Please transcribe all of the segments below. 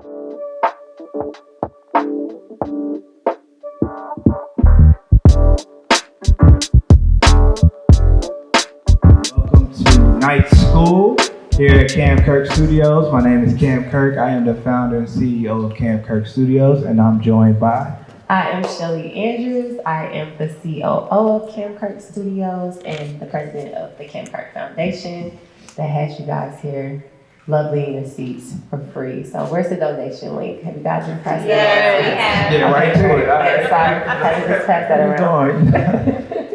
Welcome to Night School here at Cam Kirk Studios. My name is Cam Kirk. I am the founder and CEO of Cam Kirk Studios, and I'm joined by... I am Shelly Andrews. I am the COO of Cam Kirk Studios and the president of the Cam Kirk Foundation that has you guys here lovely in the seats for free. So where's the donation link? Have you guys been pressing it? Yeah, right to it. All right. Sorry, I had to just pass that around.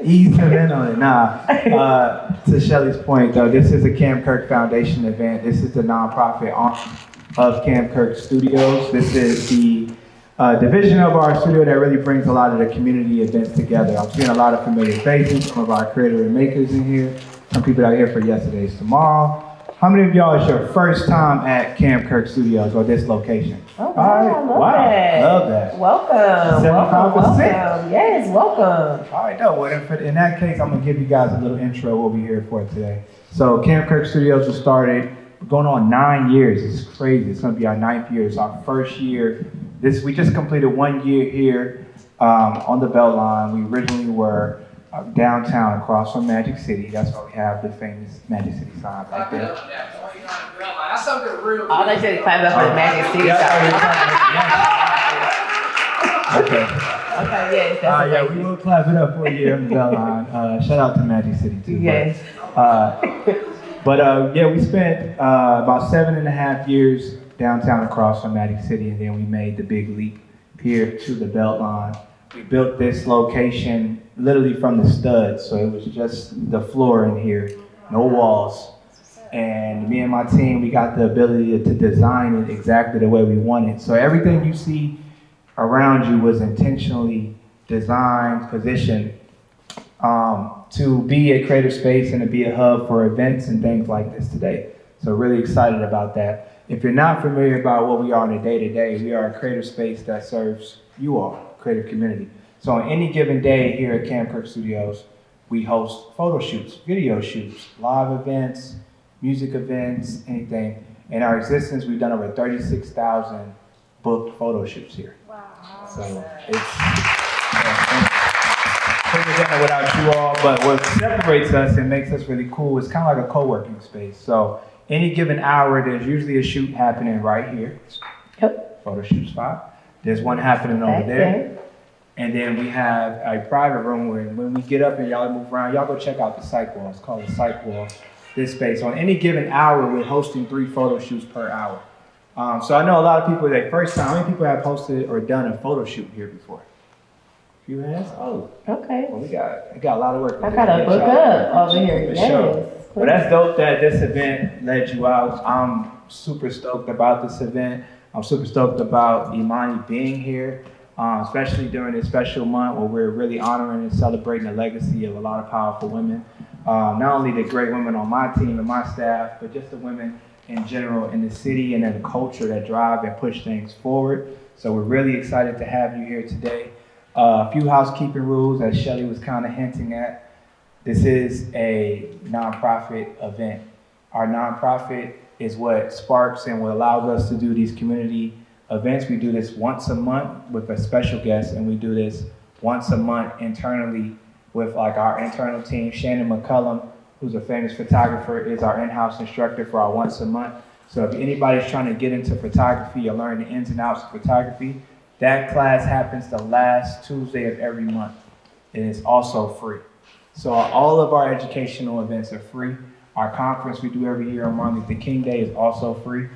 Ease him in on it. To Shelly's point, though, this is a Cam Kirk Foundation event. This is the nonprofit arm of Cam Kirk Studios. This is the division of our studio that really brings a lot of the community events together. I'm seeing a lot of familiar faces, some of our creators and makers in here, some people out here for Yesterday's Tomorrow. How many of y'all is your first time at Cam Kirk Studios or this location? Oh, wow, all right. I love that. Love that. Welcome. 75%. Yes, welcome. All right, no, well, in that case, I'm going to give you guys a little intro of what we're here for today. So Cam Kirk Studios was started going on 9 years. It's crazy. It's going to be our 9th year. It's our first year. We just completed 1 year here on the Beltline. We originally were downtown across from Magic City. That's why we have the famous Magic City sign right there. That's something real. Oh, they should clap up for the Magic City sign. Okay. Okay, yes, that's yeah, we will clap it up for you on the Beltline. Shout out to Magic City too. Yes. But we spent about 7.5 years downtown across from Magic City, and then we made the big leap here to the Beltline. We built this location literally from the studs, so it was just the floor in here, no walls. And me and my team, we got the ability to design it exactly the way we wanted. So everything you see around you was intentionally designed, positioned to be a creative space and to be a hub for events and things like this today. So really excited about that. If you're not familiar about what we are on a day-to-day, we are a creative space that serves you all, creative community. So on any given day here at Cam Kirk Studios, we host photo shoots, video shoots, live events, music events, anything. In our existence, we've done over 36,000 booked photo shoots here. Wow. So couldn't have done it without you all, but what separates us and makes us really cool is kind of like a co-working space. So any given hour, there's usually a shoot happening right here. Yep. Photo shoot spot. There's one happening over there. And then we have a private room where when we get up and y'all move around, y'all go check out the psych wall. It's called the psych wall, this space. On any given hour, we're hosting 3 photo shoots per hour. So I know a lot of people, their first time, how many people have hosted or done a photo shoot here before? A few hands? Oh. Okay. Well, we got a lot of work. I got to book up over here. Yes. Sure. Well, that's dope that this event led you out. I'm super stoked about this event. I'm super stoked about Imani being here, especially during this special month where we're really honoring and celebrating the legacy of a lot of powerful women. Not only the great women on my team and my staff, but just the women in general in the city and in the culture that drive and push things forward. So we're really excited to have you here today. A few housekeeping rules, as Shelly was kind of hinting at. This is a nonprofit event. Our nonprofit is what sparks and what allows us to do these community events. We do this once a month with a special guest, and we do this once a month internally with like our internal team. Shannon McCullum, who's a famous photographer, is our in-house instructor for our once a month. So if anybody's trying to get into photography or learn the ins and outs of photography, that class happens the last Tuesday of every month. It is also free. So all of our educational events are free. Our conference we do every year on Martin Luther King Day is also free.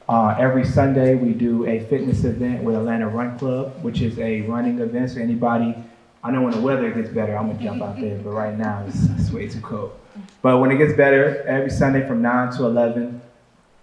Every Sunday we do a fitness event with Atlanta Run Club, which is a running event. So anybody, I know when the weather gets better, I'm gonna jump out there, but right now it's way too cold. But when it gets better, every Sunday from 9 to 11,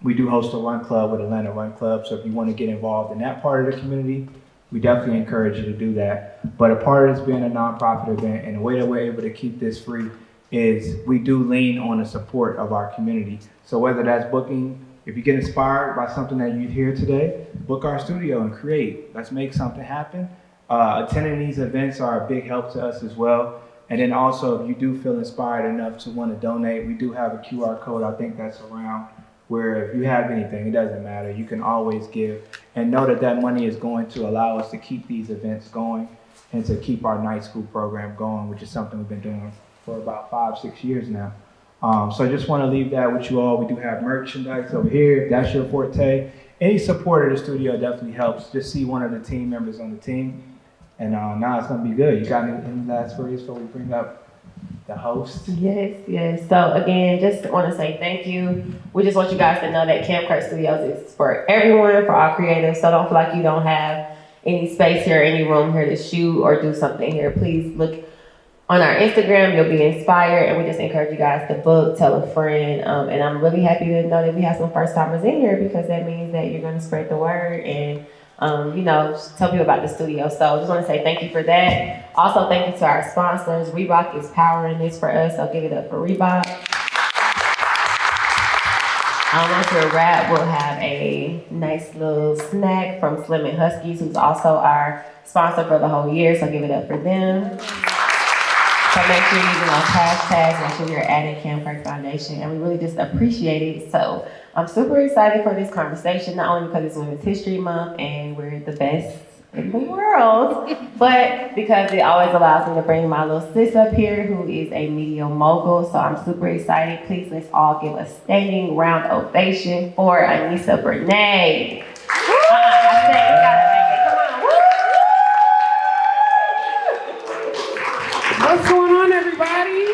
we do host a run club with Atlanta Run Club. So if you want to get involved in that part of the community, we definitely encourage you to do that. But a part of this being a nonprofit event, and the way that we're able to keep this free is we do lean on the support of our community. So whether that's booking, if you get inspired by something that you hear today, book our studio and create. Let's make something happen. Attending these events are a big help to us as well. And then also, if you do feel inspired enough to want to donate, we do have a QR code, I think that's around where if you have anything, it doesn't matter. You can always give, and know that that money is going to allow us to keep these events going and to keep our night school program going, which is something we've been doing for about 5-6 years now. So I just want to leave that with you all. We do have merchandise over here, if that's your forte. Any support of the studio definitely helps. Just see one of the team members on the team, and now it's going to be good. You got any last words before we bring up the host? Yes. So again, just want to say thank you. We just want you guys to know that Cam Kirk Studios is for everyone, for all creatives. So don't feel like you don't have any space here, any room here to shoot or do something here. Please look on our Instagram. You'll be inspired, and we just encourage you guys to book, tell a friend. And I'm really happy to know that we have some first timers in here, because that means that you're going to spread the word and tell people about the studio. So just want to say thank you for that. Also, thank you to our sponsors. Reebok is powering this for us, so give it up for Reebok. Once we're wrapped, we'll have a nice little snack from Slim and Huskies, who's also our sponsor for the whole year, so give it up for them. So make sure you're using those hashtags, make sure you're adding Cam Kirk Foundation, and we really just appreciate it. So I'm super excited for this conversation, not only because it's Women's History Month and we're the best in the world, but because it always allows me to bring my little sis up here, who is a media mogul. So I'm super excited. Please, let's all give a standing round ovation for Anisa Breneé. What's going on, everybody?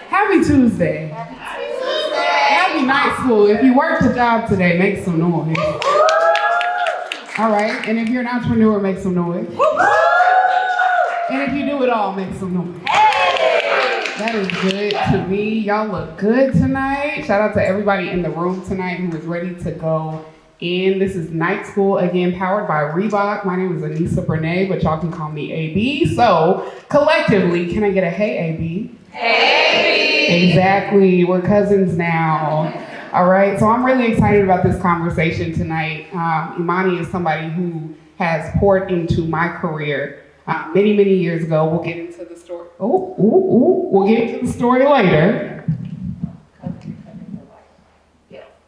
Happy Tuesday. Happy night school. If you worked a job today, make some noise. All right, and if you're an entrepreneur, make some noise. And if you do it all, make some noise. That is good to me. Y'all look good tonight. Shout out to everybody in the room tonight who is ready to go in. This is Night School, again, powered by Reebok. My name is Anisa Breneé, but y'all can call me AB. So, collectively, can I get a hey, AB? Hey, AB! Exactly, we're cousins now. All right, so I'm really excited about this conversation tonight. Imani is somebody who has poured into my career many, many years ago. We'll get into the story. We'll get into the story later.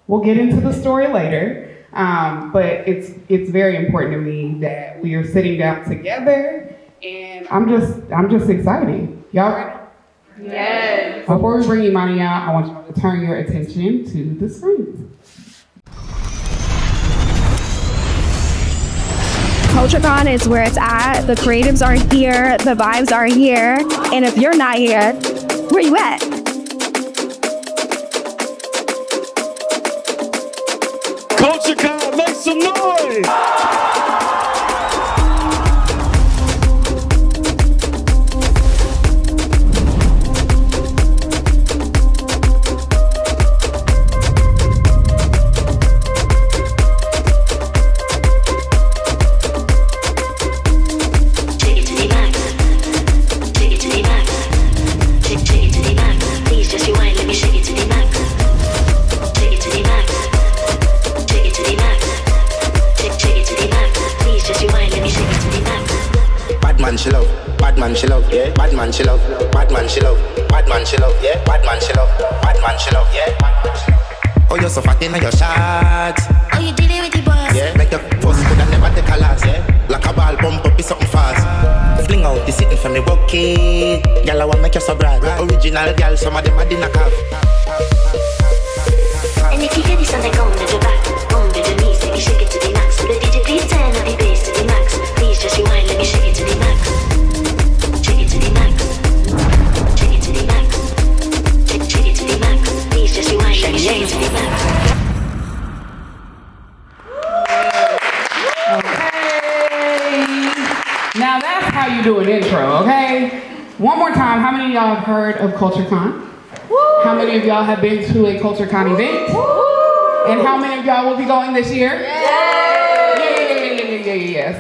We'll get into the story later. But it's very important to me that we are sitting down together, and I'm just excited. Y'all ready? Yes. Before we bring Imani out, I want you to turn your attention to the screen. CultureCon is where it's at. The creatives are here, the vibes are here, and if you're not here, where you at? CultureCon, make some noise! She love, bad man she love, yeah. Bad man she love, bad man she love, bad man she love, yeah. Bad man she love, bad man she love, yeah. Oh, you're so fat in your shots. Oh, you did it with the boss. Yeah, like your first could have never take a last, yeah. Like a ball bump up, be something fast. Fling out the sitting from the bucket. Girl, I want make you so bright. Original girl, some of them are in a calf. And if you hear this on the come to the back, come to the knees, let me shake it to the max. The DJ please turn up the bass to the max. Please just rewind, let me shake it to the max. Shake it to the max. Shake it to the max. Shake it to the max. Please just rewind, let me shake it to the max. Okay. Now that's how you do an intro, okay? One more time, how many of y'all have heard of CultureCon? How many of y'all have been to a CultureCon event? And how many of y'all will be going this year? Yeah.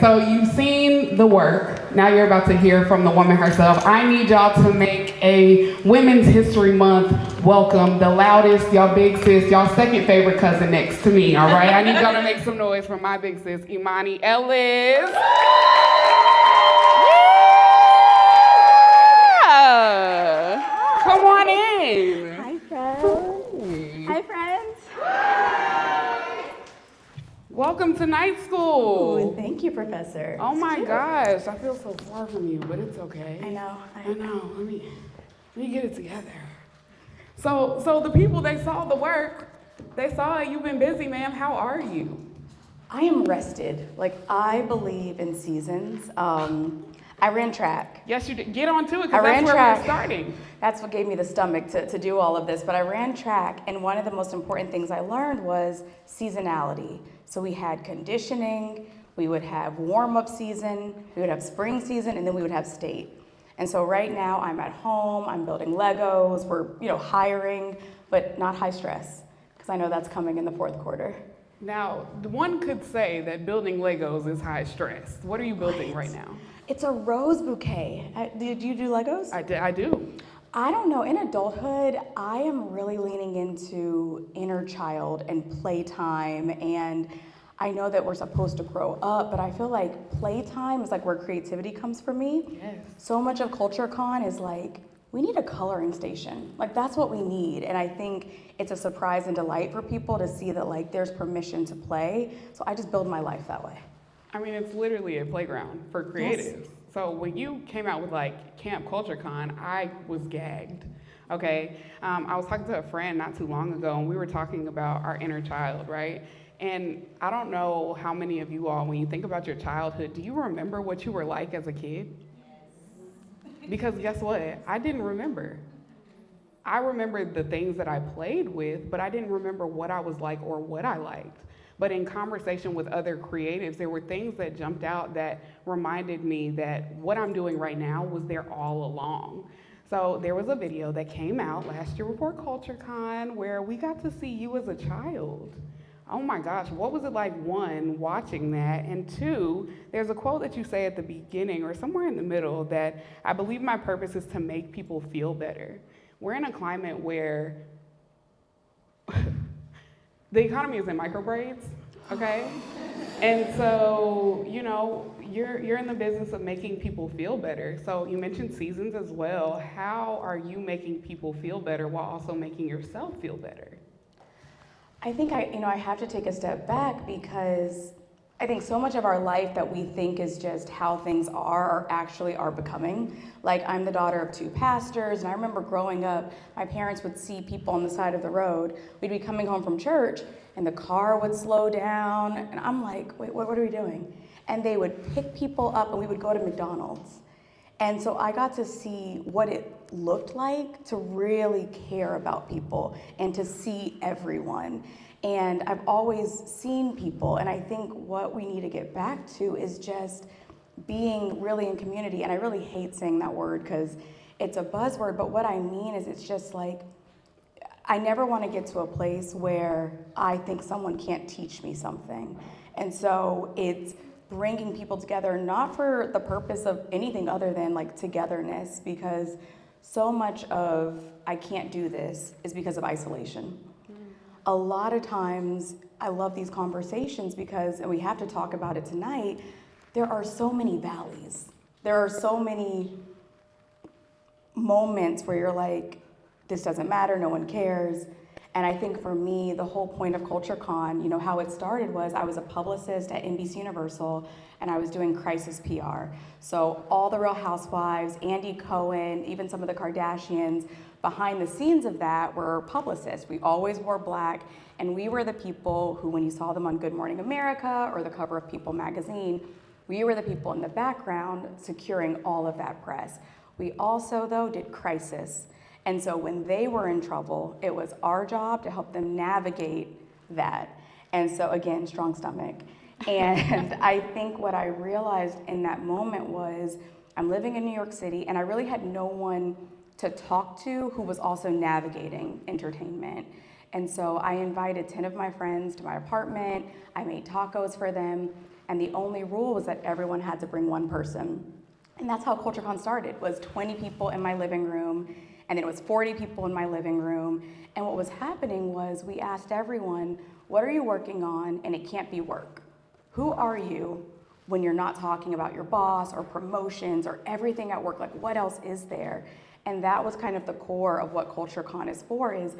So you've seen the work. Now you're about to hear from the woman herself. I need y'all to make a Women's History Month welcome. The loudest, y'all big sis, y'all second favorite cousin next to me, all right? I need y'all to make some noise for my big sis, Imani Ellis. Yeah. Come on in. Hi, friends. Hi, Welcome to night school. Ooh, thank you, Professor. Oh my gosh, I feel so far from you, but it's okay. I know. I know. Let me get it together. So the people, they saw the work. They saw it. You've been busy, ma'am. How are you? I am rested. Like, I believe in seasons. I ran track. Yes, you did. Get on to it, I because ran that's where track. we're starting. That's what gave me the stomach to do all of this. But I ran track, and one of the most important things I learned was seasonality. So we had conditioning, we would have warm-up season, we would have spring season, and then we would have state. And so right now I'm at home, I'm building Legos, we're hiring, but not high stress, because I know that's coming in the fourth quarter. Now, one could say that building Legos is high stress. What are you building right now? It's a rose bouquet. Did you do Legos? I do. I don't know. In adulthood, I am really leaning into inner child and playtime. And I know that we're supposed to grow up, but I feel like playtime is like where creativity comes for me. Yes. So much of CultureCon is like, we need a coloring station. Like, that's what we need. And I think it's a surprise and delight for people to see that, like, there's permission to play. So I just build my life that way. I mean, it's literally a playground for creatives. Yes. So when you came out with like Camp CultureCon, I was gagged, okay? I was talking to a friend not too long ago, and we were talking about our inner child, right? And I don't know how many of you all, when you think about your childhood, do you remember what you were like as a kid? Because guess what? I didn't remember. I remembered the things that I played with, but I didn't remember what I was like or what I liked. But in conversation with other creatives, there were things that jumped out that reminded me that what I'm doing right now was there all along. So there was a video that came out last year before CultureCon where we got to see you as a child. Oh my gosh, what was it like, one, watching that, and two, there's a quote that you say at the beginning or somewhere in the middle that I believe my purpose is to make people feel better. We're in a climate where the economy is in micro braids, okay? And so, you're in the business of making people feel better. So you mentioned seasons as well. How are you making people feel better while also making yourself feel better? I think I have to take a step back because I think so much of our life that we think is just how things are actually are becoming. Like, I'm the daughter of two pastors, and I remember growing up, my parents would see people on the side of the road. We'd be coming home from church, and the car would slow down, and I'm like, wait, what are we doing? And they would pick people up, and we would go to McDonald's. And so I got to see what it looked like to really care about people and to see everyone. And I've always seen people, and I think what we need to get back to is just being really in community. And I really hate saying that word because it's a buzzword, but what I mean is it's just like, I never want to get to a place where I think someone can't teach me something. And so it's bringing people together, not for the purpose of anything other than like togetherness, because so much of I can't do this is because of isolation. A lot of times, I love these conversations because, and we have to talk about it tonight, there are so many valleys. There are so many moments where you're like, this doesn't matter, no one cares. And I think for me, the whole point of CultureCon, how it started was I was a publicist at NBC Universal, and I was doing crisis PR. So all the Real Housewives, Andy Cohen, even some of the Kardashians, behind the scenes of that were publicists. We always wore black, and we were the people who, when you saw them on Good Morning America or the cover of People magazine, we were the people in the background securing all of that press. We also, though, did crisis. And so when they were in trouble, it was our job to help them navigate that. And so again, strong stomach. And I think what I realized in that moment was I'm living in New York City, and I really had no one to talk to who was also navigating entertainment. And so I invited 10 of my friends to my apartment. I made tacos for them. And the only rule was that everyone had to bring one person. And that's how CultureCon started, was 20 people in my living room. And then it was 40 people in my living room. And what was happening was we asked everyone, what are you working on? And it can't be work. Who are you when you're not talking about your boss or promotions or everything at work? Like, what else is there? And that was kind of the core of what CultureCon is for, is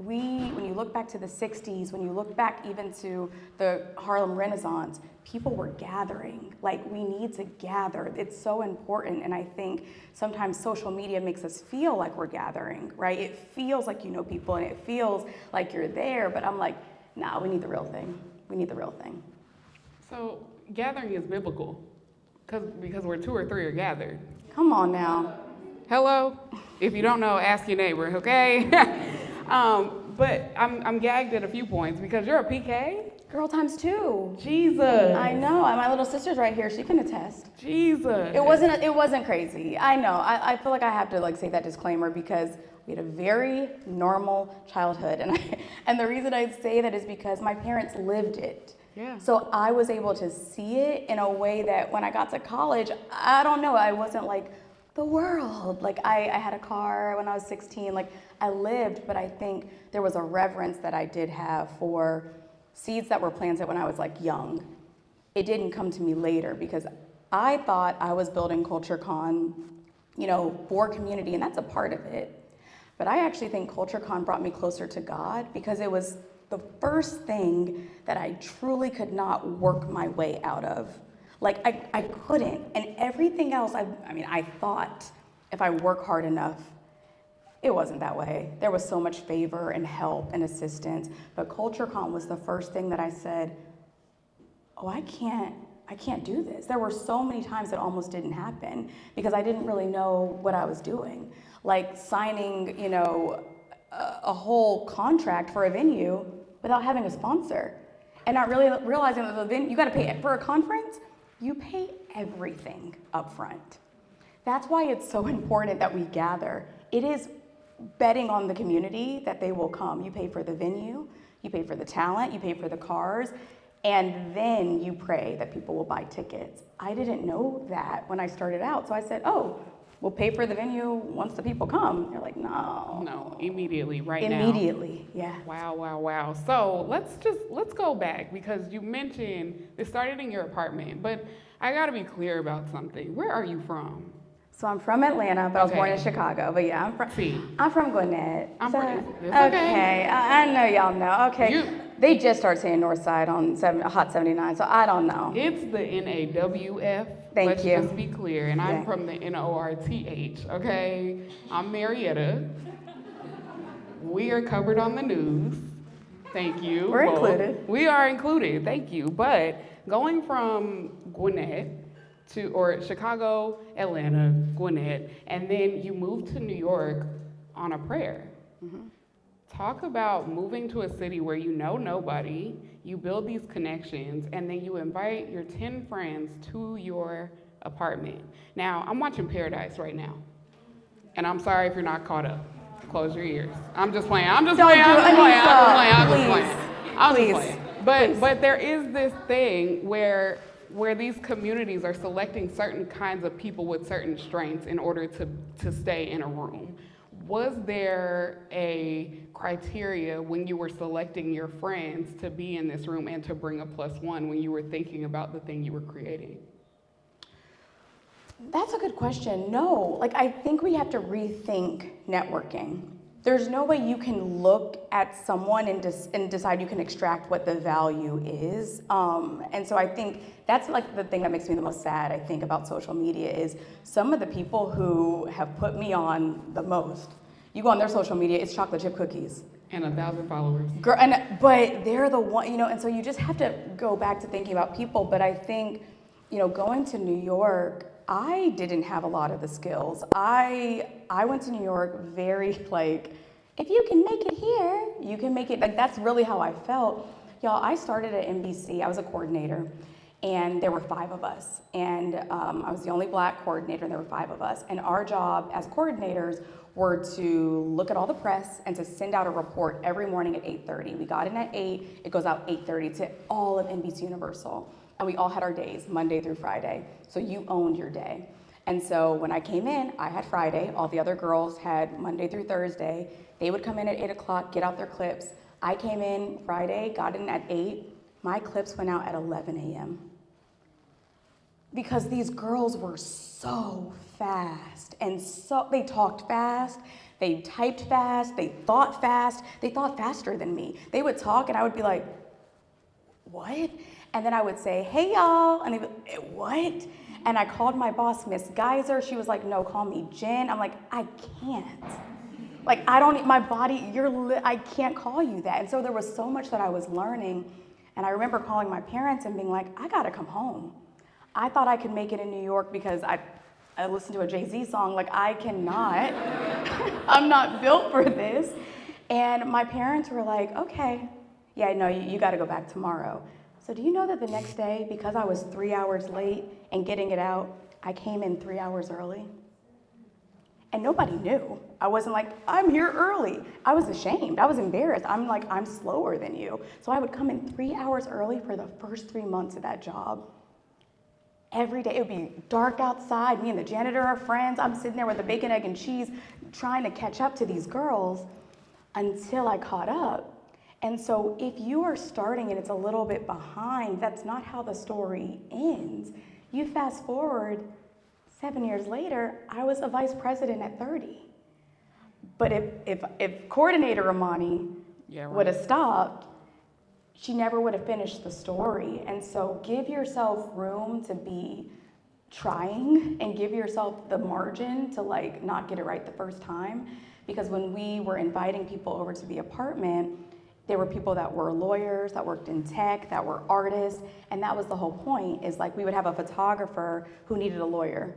when you look back to the 60s, when you look back even to the Harlem Renaissance, people were gathering. Like, we need to gather. It's so important. And I think sometimes social media makes us feel like we're gathering, right? It feels like you know people and it feels like you're there. But I'm like, nah, we need the real thing. We need the real thing. So gathering is biblical because where two or three are gathered. Come on now. Hello? If you don't know, ask your neighbor, okay? But I'm gagged at a few points because you're a PK. Girl times two. Jesus. I know. My little sister's right here. She can attest. Jesus. It wasn't crazy. I know. I feel like I have to say that disclaimer because we had a very normal childhood, and the reason I say that is because my parents lived it. Yeah. So I was able to see it in a way that when I got to college, I don't know, I wasn't like the world. Like I had a car when I was 16. Like I lived, but I think there was a reverence that I did have for seeds that were planted when I was like young. It didn't come to me later because I thought I was building CultureCon, for community, and that's a part of it. But I actually think CultureCon brought me closer to God because it was the first thing that I truly could not work my way out of. Like I couldn't, and everything else, I thought if I work hard enough, it wasn't that way. There was so much favor and help and assistance, but CultureCon was the first thing that I said, oh, I can't do this. There were so many times it almost didn't happen because I didn't really know what I was doing. Like signing, a whole contract for a venue without having a sponsor and not really realizing that the venue, you got to pay for a conference, you pay everything up front. That's why it's so important that we gather. It is betting on the community that they will come. You pay for the venue, you pay for the talent, you pay for the cars, and then you pray that people will buy tickets. I didn't know that when I started out, so I said, oh, we'll pay for the venue once the people come. They're like, no. No, immediately, now. Immediately, yeah. Wow. So let's go back because you mentioned it started in your apartment, but I gotta be clear about something. Where are you from? So I'm from Atlanta, but I was born in Chicago. But yeah, I'm from Gwinnett. Okay, I know y'all know. Okay, they just started saying North Side on Hot 79, so I don't know. It's the NAWF. Let's just be clear, and I'm from the NORTH, okay? I'm Marietta. We are covered on the news. Thank you. We're included. We are included, thank you. But going from Gwinnett or Chicago, Atlanta, Gwinnett, and then you moved to New York on a prayer. Mm-hmm. Talk about moving to a city where you know nobody, you build these connections, and then you invite your 10 friends to your apartment. Now, I'm watching Paradise right now, and I'm sorry if you're not caught up. Close your ears. I'm just playing. But there is this thing where these communities are selecting certain kinds of people with certain strengths in order to stay in a room. Was there a criteria when you were selecting your friends to be in this room and to bring a +1 when you were thinking about the thing you were creating? That's a good question. No, I think we have to rethink networking. There's no way you can look at someone and decide you can extract what the value is. And so I think that's the thing that makes me the most sad, I think, about social media is some of the people who have put me on the most. You go on their social media, it's chocolate chip cookies. And 1,000 followers. Girl, but they're the one, and so you just have to go back to thinking about people. But I think, going to New York, I didn't have a lot of the skills. I went to New York very if you can make it here, you can make it. That's really how I felt. Y'all, I started at NBC. I was a coordinator, and there were 5 of us. And I was the only Black coordinator, and there were 5 of us. And our job as coordinators were to look at all the press and to send out a report every morning at 8:30. We got in at 8, it goes out 8:30 to all of NBC Universal. And we all had our days, Monday through Friday. So you owned your day. And so when I came in, I had Friday. All the other girls had Monday through Thursday. They would come in at 8 o'clock, get out their clips. I came in Friday, got in at 8. My clips went out at 11 a.m. because these girls were so fast and they talked fast, they typed fast, they thought faster than me. They would talk and I would be like, what? And then I would say, hey y'all, and they would, what? And I called my boss Miss Geyser. She was like, no, call me Jen. I'm like, I can't. Like, my body, I can't call you that. And so there was so much that I was learning. And I remember calling my parents and being like, I gotta come home. I thought I could make it in New York because I listened to a Jay-Z song. Like, I cannot. I'm not built for this. And my parents were like, okay, yeah, no, you gotta go back tomorrow. So do you know that the next day, because I was 3 hours late and getting it out, I came in 3 hours early? And nobody knew. I wasn't like, I'm here early. I was ashamed. I was embarrassed. I'm like, I'm slower than you. So I would come in 3 hours early for the first 3 months of that job. Every day, it would be dark outside. Me and the janitor are friends. I'm sitting there with the bacon, egg, and cheese trying to catch up to these girls until I caught up. And so if you are starting and it's a little bit behind, that's not how the story ends. You fast forward 7 years later, I was a vice president at 30. But if coordinator Imani would have stopped, she never would have finished the story. And so give yourself room to be trying and give yourself the margin to like not get it right the first time. Because when we were inviting people over to the apartment, there were people that were lawyers, that worked in tech, that were artists, and that was the whole point, is like we would have a photographer who needed a lawyer,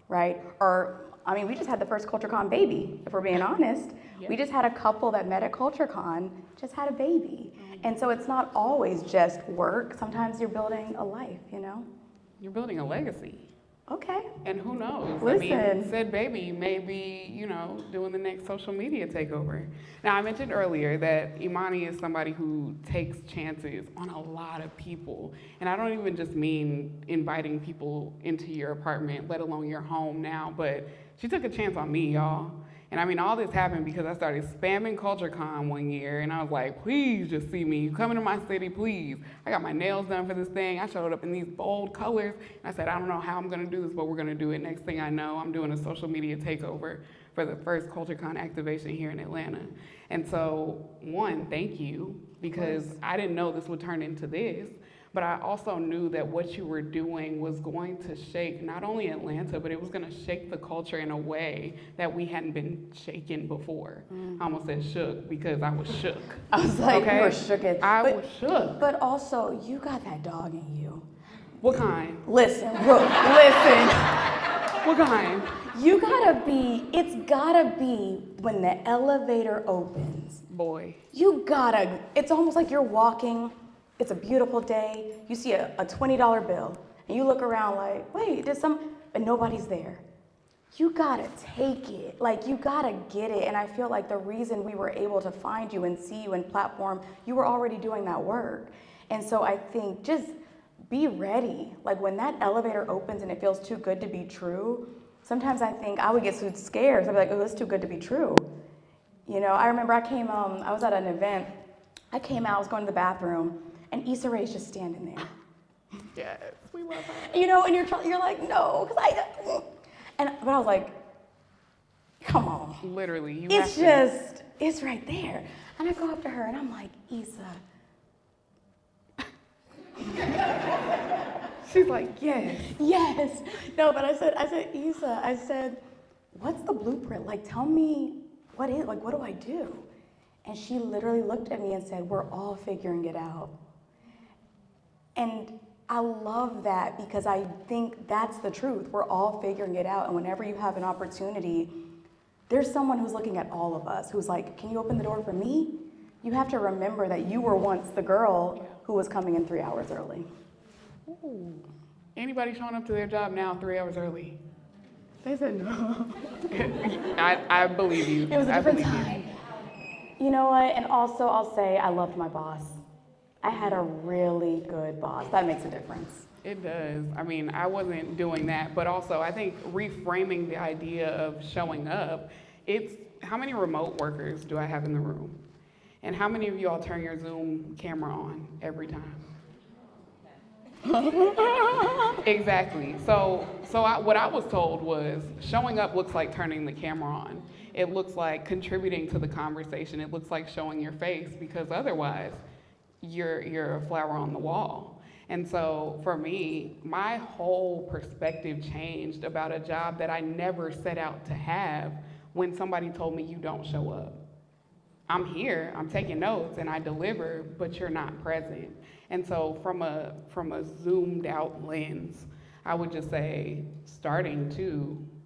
right? Or, I mean, we just had the first CultureCon baby, if we're being honest. Yep. We just had a couple that met at CultureCon, just had a baby. And so it's not always just work. Sometimes you're building a life, you know? You're building a legacy. Okay. And who knows? Listen. I mean, said baby may be, you know, doing the next social media takeover. Now, I mentioned earlier that Imani is somebody who takes chances on a lot of people. And I don't even just mean inviting people into your apartment, let alone your home now, but she took a chance on me, y'all. And I mean, all this happened because I started spamming CultureCon one year, and I was like, please just see me. Come into my city, please. I got my nails done for this thing. I showed up in these bold colors, and I said, I don't know how I'm gonna do this, but we're gonna do it. Next thing I know, I'm doing a social media takeover for the first CultureCon activation here in Atlanta. And so, one, thank you, because I didn't know this would turn into this. But I also knew that what you were doing was going to shake not only Atlanta, but it was going to shake the culture in a way that we hadn't been shaken before. I almost said shook because I was shook. I was like, okay? You were shook. I was shook. But also, you got that dog in you. What kind? Listen. What kind? You gotta be, it's gotta be when the elevator opens. Boy. It's almost like you're walking. It's a beautiful day, you see a $20 bill, and you look around like, wait, and nobody's there. You gotta take it, like you gotta get it, and I feel like the reason we were able to find you and see you and platform, you were already doing that work. And so I think just be ready, like when that elevator opens and it feels too good to be true, sometimes I think I would get so scared, I'd be like, oh, it's too good to be true. You know, I remember I was at an event, I came out, I was going to the bathroom, and Issa Rae's just standing there. Yes, we love her. You know, and you're like, no, but I was like, come on. Literally, it's right there. And I go up to her and I'm like, Issa. She's like, yes. Yes. No, but I said, Issa, what's the blueprint? Like, tell me what do I do? And she literally looked at me and said, we're all figuring it out. And I love that because I think that's the truth. We're all figuring it out. And whenever you have an opportunity, there's someone who's looking at all of us who's like, can you open the door for me? You have to remember that you were once the girl who was coming in 3 hours early. Ooh. Anybody showing up to their job now 3 hours early? They said no. I believe you. It was a different time. You know what? And also I'll say I loved my boss. I had a really good boss. That makes a difference. It does. I mean, I wasn't doing that, but also I think reframing the idea of showing up, it's how many remote workers do I have in the room? And how many of y'all turn your Zoom camera on every time? Exactly. What I was told was showing up looks like turning the camera on. It looks like contributing to the conversation. It looks like showing your face, because otherwise you're a flower on the wall. And so for me, my whole perspective changed about a job that I never set out to have when somebody told me you don't show up. I'm here, I'm taking notes, and I deliver, but you're not present. And so from a zoomed out lens, I would just say starting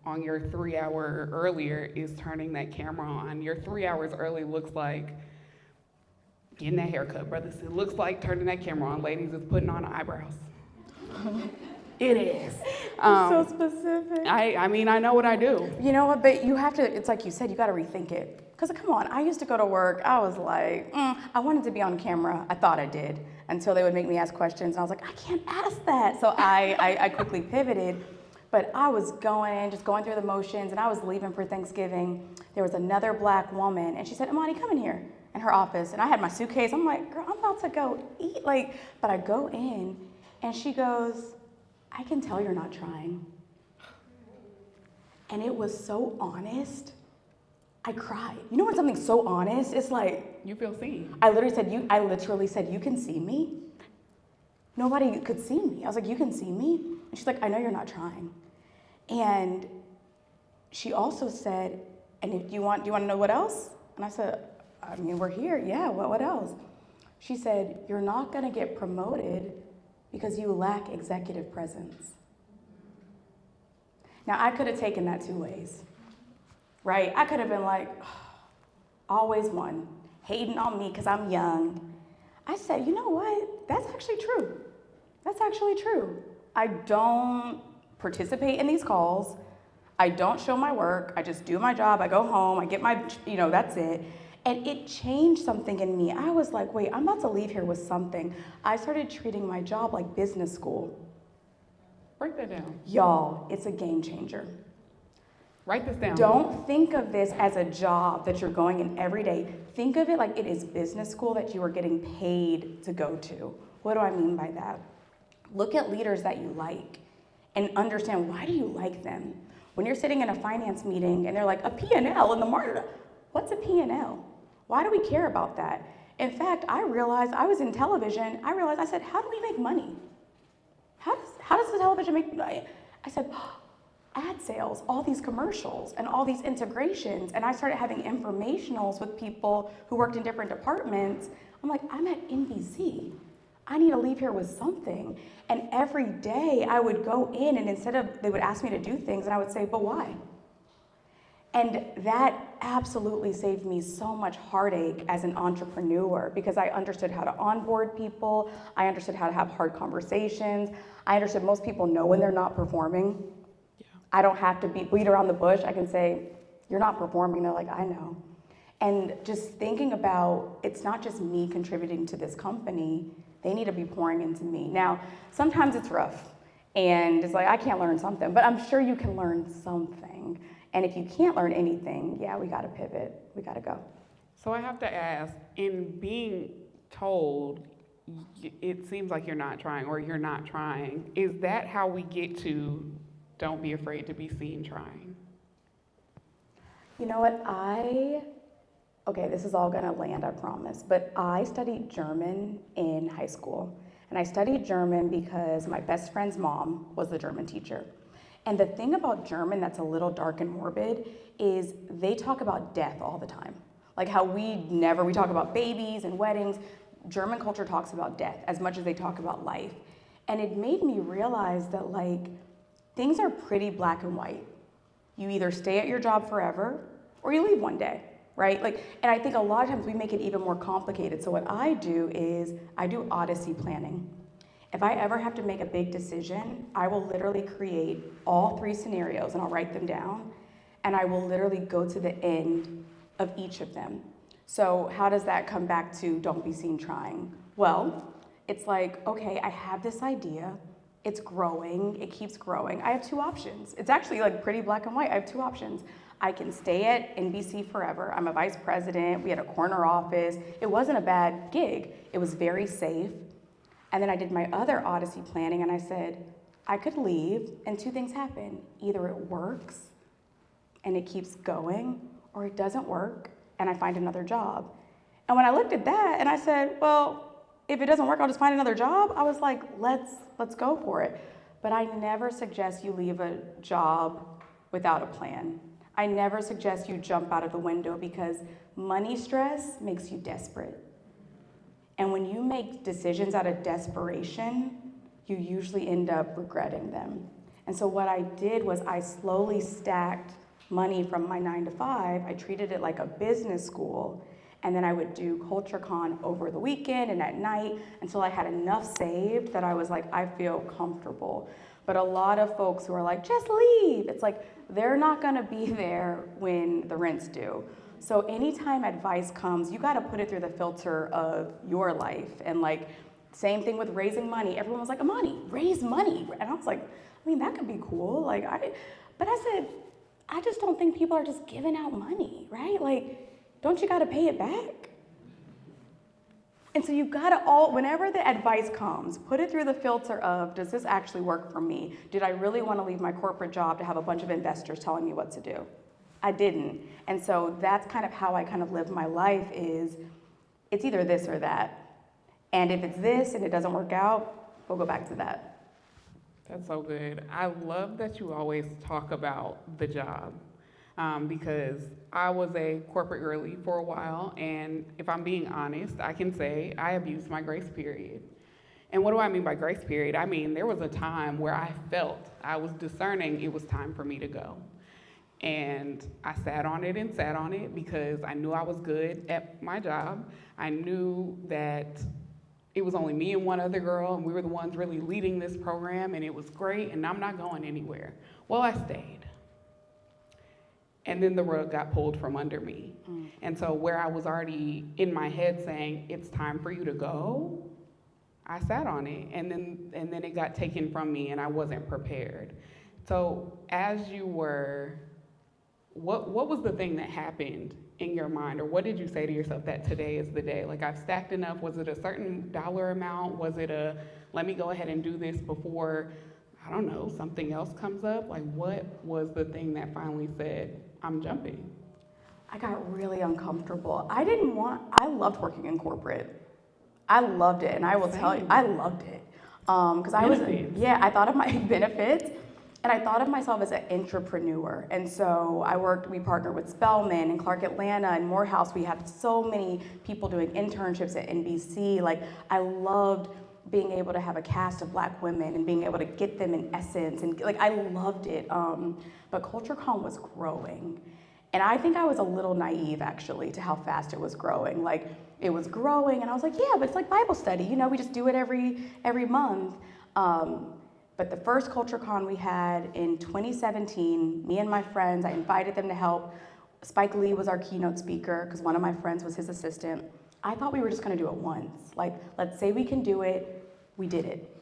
on your 3 hour earlier is turning that camera on. Your 3 hours early looks like getting that haircut, brothers. It looks like turning that camera on. Ladies, it's putting on eyebrows. It is. So specific. I mean, I know what I do. You know what, but you have to, it's like you said, you gotta rethink it. Because come on, I used to go to work, I was like, I wanted to be on camera. I thought I did, until they would make me ask questions. And I was like, I can't ask that. So I quickly pivoted. But I was just going through the motions, and I was leaving for Thanksgiving. There was another black woman, and she said, Imani, come in here, in her office. And I had my suitcase. I'm like, girl, I'm about to go eat. But I go in, and she goes, I can tell you're not trying. And it was so honest. I cried. You know when something's so honest, it's like, you feel seen. I literally said, you can see me? Nobody could see me. I was like, you can see me? And she's like, I know you're not trying. And she also said, and do you want to know what else? And I said, I mean, we're here, yeah, what else? She said, you're not gonna get promoted because you lack executive presence. Now, I could have taken that two ways. Right? I could have been like, always one, hating on me because I'm young. I said, you know what? That's actually true. That's actually true. I don't participate in these calls. I don't show my work. I just do my job. I go home. I get my, that's it. And it changed something in me. I was like, wait, I'm about to leave here with something. I started treating my job like business school. Break that down. Y'all, it's a game changer. Write this down. Don't think of this as a job that you're going in every day. Think of it like it is business school that you are getting paid to go to. What do I mean by that? Look at leaders that you like and understand, why do you like them? When you're sitting in a finance meeting and they're like, a P&L in the market, what's a P&L? Why do we care about that? In fact, I realized, I was in television, I said, how do we make money? How does the television make money? I said, ad sales, all these commercials and all these integrations. And I started having informationals with people who worked in different departments. I'm like, I'm at NBC. I need to leave here with something. And every day I would go in, and they would ask me to do things, and I would say, but why? And that absolutely saved me so much heartache as an entrepreneur, because I understood how to onboard people. I understood how to have hard conversations. I understood most people know when they're not performing. I don't have to beat around the bush. I can say, you're not performing. They're like, I know. And just thinking about, it's not just me contributing to this company. They need to be pouring into me. Now, sometimes it's rough. And it's like, I can't learn something. But I'm sure you can learn something. And if you can't learn anything, yeah, we got to pivot. We got to go. So I have to ask, in being told, it seems like you're not trying, or you're not trying, is that how we get to don't be afraid to be seen trying? You know what, okay, this is all gonna land, I promise, but I studied German in high school. And I studied German because my best friend's mom was the German teacher. And the thing about German that's a little dark and morbid is they talk about death all the time. Like how we talk about babies and weddings. German culture talks about death as much as they talk about life. And it made me realize that things are pretty black and white. You either stay at your job forever or you leave one day, right? And I think a lot of times we make it even more complicated. So what I do is I do Odyssey planning. If I ever have to make a big decision, I will literally create all 3 scenarios and I'll write them down, and I will literally go to the end of each of them. So how does that come back to don't be seen trying? Well, it's like, okay, I have this idea. It's growing, it keeps growing. I have 2 options. It's actually pretty black and white. I have 2 options. I can stay at NBC forever. I'm a vice president. We had a corner office. It wasn't a bad gig. It was very safe. And then I did my other Odyssey planning, and I said, I could leave, and two things happen. Either it works, and it keeps going, or it doesn't work, and I find another job. And when I looked at that, and I said, well, if it doesn't work, I'll just find another job. I was like, let's go for it. But I never suggest you leave a job without a plan. I never suggest you jump out of the window, because money stress makes you desperate. And when you make decisions out of desperation, you usually end up regretting them. And so what I did was I slowly stacked money from my 9 to 5. I treated it like a business school. And then I would do CultureCon over the weekend and at night until I had enough saved that I was like, I feel comfortable. But a lot of folks who are like, just leave. It's like, they're not gonna be there when the rent's due. So anytime advice comes, you gotta put it through the filter of your life. And like, same thing with raising money. Everyone was like, Imani, raise money. And I was like, I mean, that could be cool. But I said, I just don't think people are just giving out money, right? Like, don't you gotta pay it back? And so you've gotta whenever the advice comes, put it through the filter of, does this actually work for me? Did I really wanna leave my corporate job to have a bunch of investors telling me what to do? I didn't. And so that's kind of how I kind of live my life is, it's either this or that. And if it's this and it doesn't work out, we'll go back to that. That's so good. I love that you always talk about the job. Because I was a corporate girly for a while, and if I'm being honest, I can say I abused my grace period. And what do I mean by grace period? I mean, there was a time where I felt, I was discerning it was time for me to go. And I sat on it because I knew I was good at my job. I knew that it was only me and one other girl, and we were the ones really leading this program, and it was great, and I'm not going anywhere. Well, I stayed. And then the rug got pulled from under me. And so where I was already in my head saying, it's time for you to go, I sat on it. And then it got taken from me, and I wasn't prepared. So as you were, what was the thing that happened in your mind? Or what did you say to yourself that today is the day? Like, I've stacked enough. Was it a certain dollar amount? Was it let me go ahead and do this before, I don't know, something else comes up? Like, what was the thing that finally said, I'm jumping? I got really uncomfortable. I loved working in corporate. I loved it, and I will tell you, I loved it. Because I thought of my benefits, and I thought of myself as an entrepreneur. And so we partnered with Spelman and Clark Atlanta and Morehouse. We had so many people doing internships at NBC. Like, I loved being able to have a cast of Black women and being able to get them in essence, and like, I loved it. But CultureCon was growing, and I think I was a little naive actually to how fast it was growing. Like, it was growing, and I was like, yeah, but it's like Bible study, we just do it every month. But the first CultureCon we had in 2017, me and my friends, I invited them to help. Spike Lee was our keynote speaker because one of my friends was his assistant. I thought we were just gonna do it once. Like, let's say we can do it, we did it.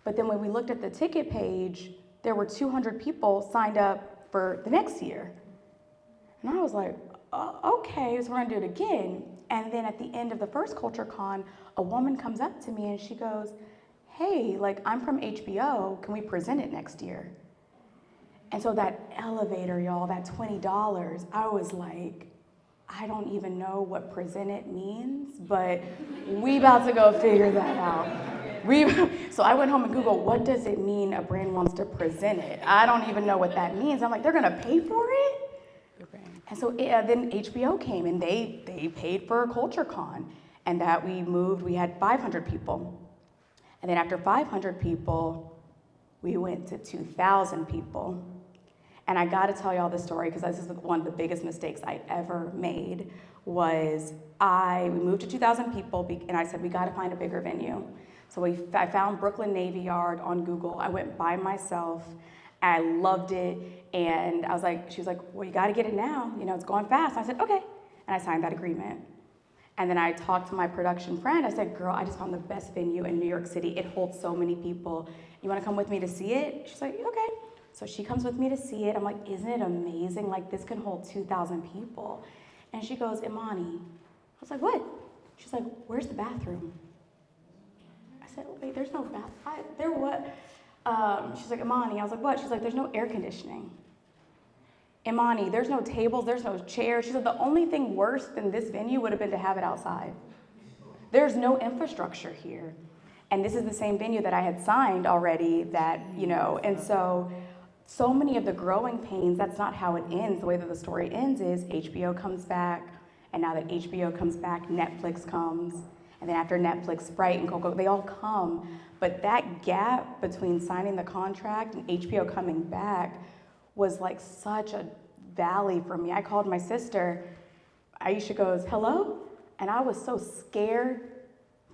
But then when we looked at the ticket page, there were 200 people signed up for the next year. And I was like, okay, so we're gonna do it again. And then at the end of the first CultureCon, a woman comes up to me and she goes, hey, like, I'm from HBO, can we present it next year? And so that elevator, y'all, that $20, I was like, I don't even know what present it means, but we about to go figure that out. So I went home and Googled, what does it mean a brand wants to present it? I don't even know what that means. I'm like, they're gonna pay for it? And so then HBO came and they paid for CultureCon, and that we had 500 people. And then after 500 people, we went to 2,000 people. And I gotta tell y'all this story because this is one of the biggest mistakes I ever made. We moved to 2,000 people, and I said, we gotta find a bigger venue. So I found Brooklyn Navy Yard on Google. I went by myself. I loved it, and she was like, well, you gotta get it now. It's going fast. I said, okay, and I signed that agreement. And then I talked to my production friend. I said, girl, I just found the best venue in New York City. It holds so many people. You wanna come with me to see it? She's like, okay. So she comes with me to see it. I'm like, isn't it amazing? Like, this can hold 2,000 people. And she goes, Imani. I was like, what? She's like, where's the bathroom? I said, wait, there's no bath. There what? She's like, Imani. I was like, what? She's like, there's no air conditioning. Imani, there's no tables, there's no chairs. She said, the only thing worse than this venue would have been to have it outside. There's no infrastructure here. And this is the same venue that I had signed already that, you know, and so many of the growing pains, that's not how it ends. The way that the story ends is HBO comes back, and now that HBO comes back, Netflix comes, and then after Netflix, Sprite and Coca, they all come. But that gap between signing the contract and HBO coming back was like such a valley for me. I called my sister. Aisha goes, hello? And I was so scared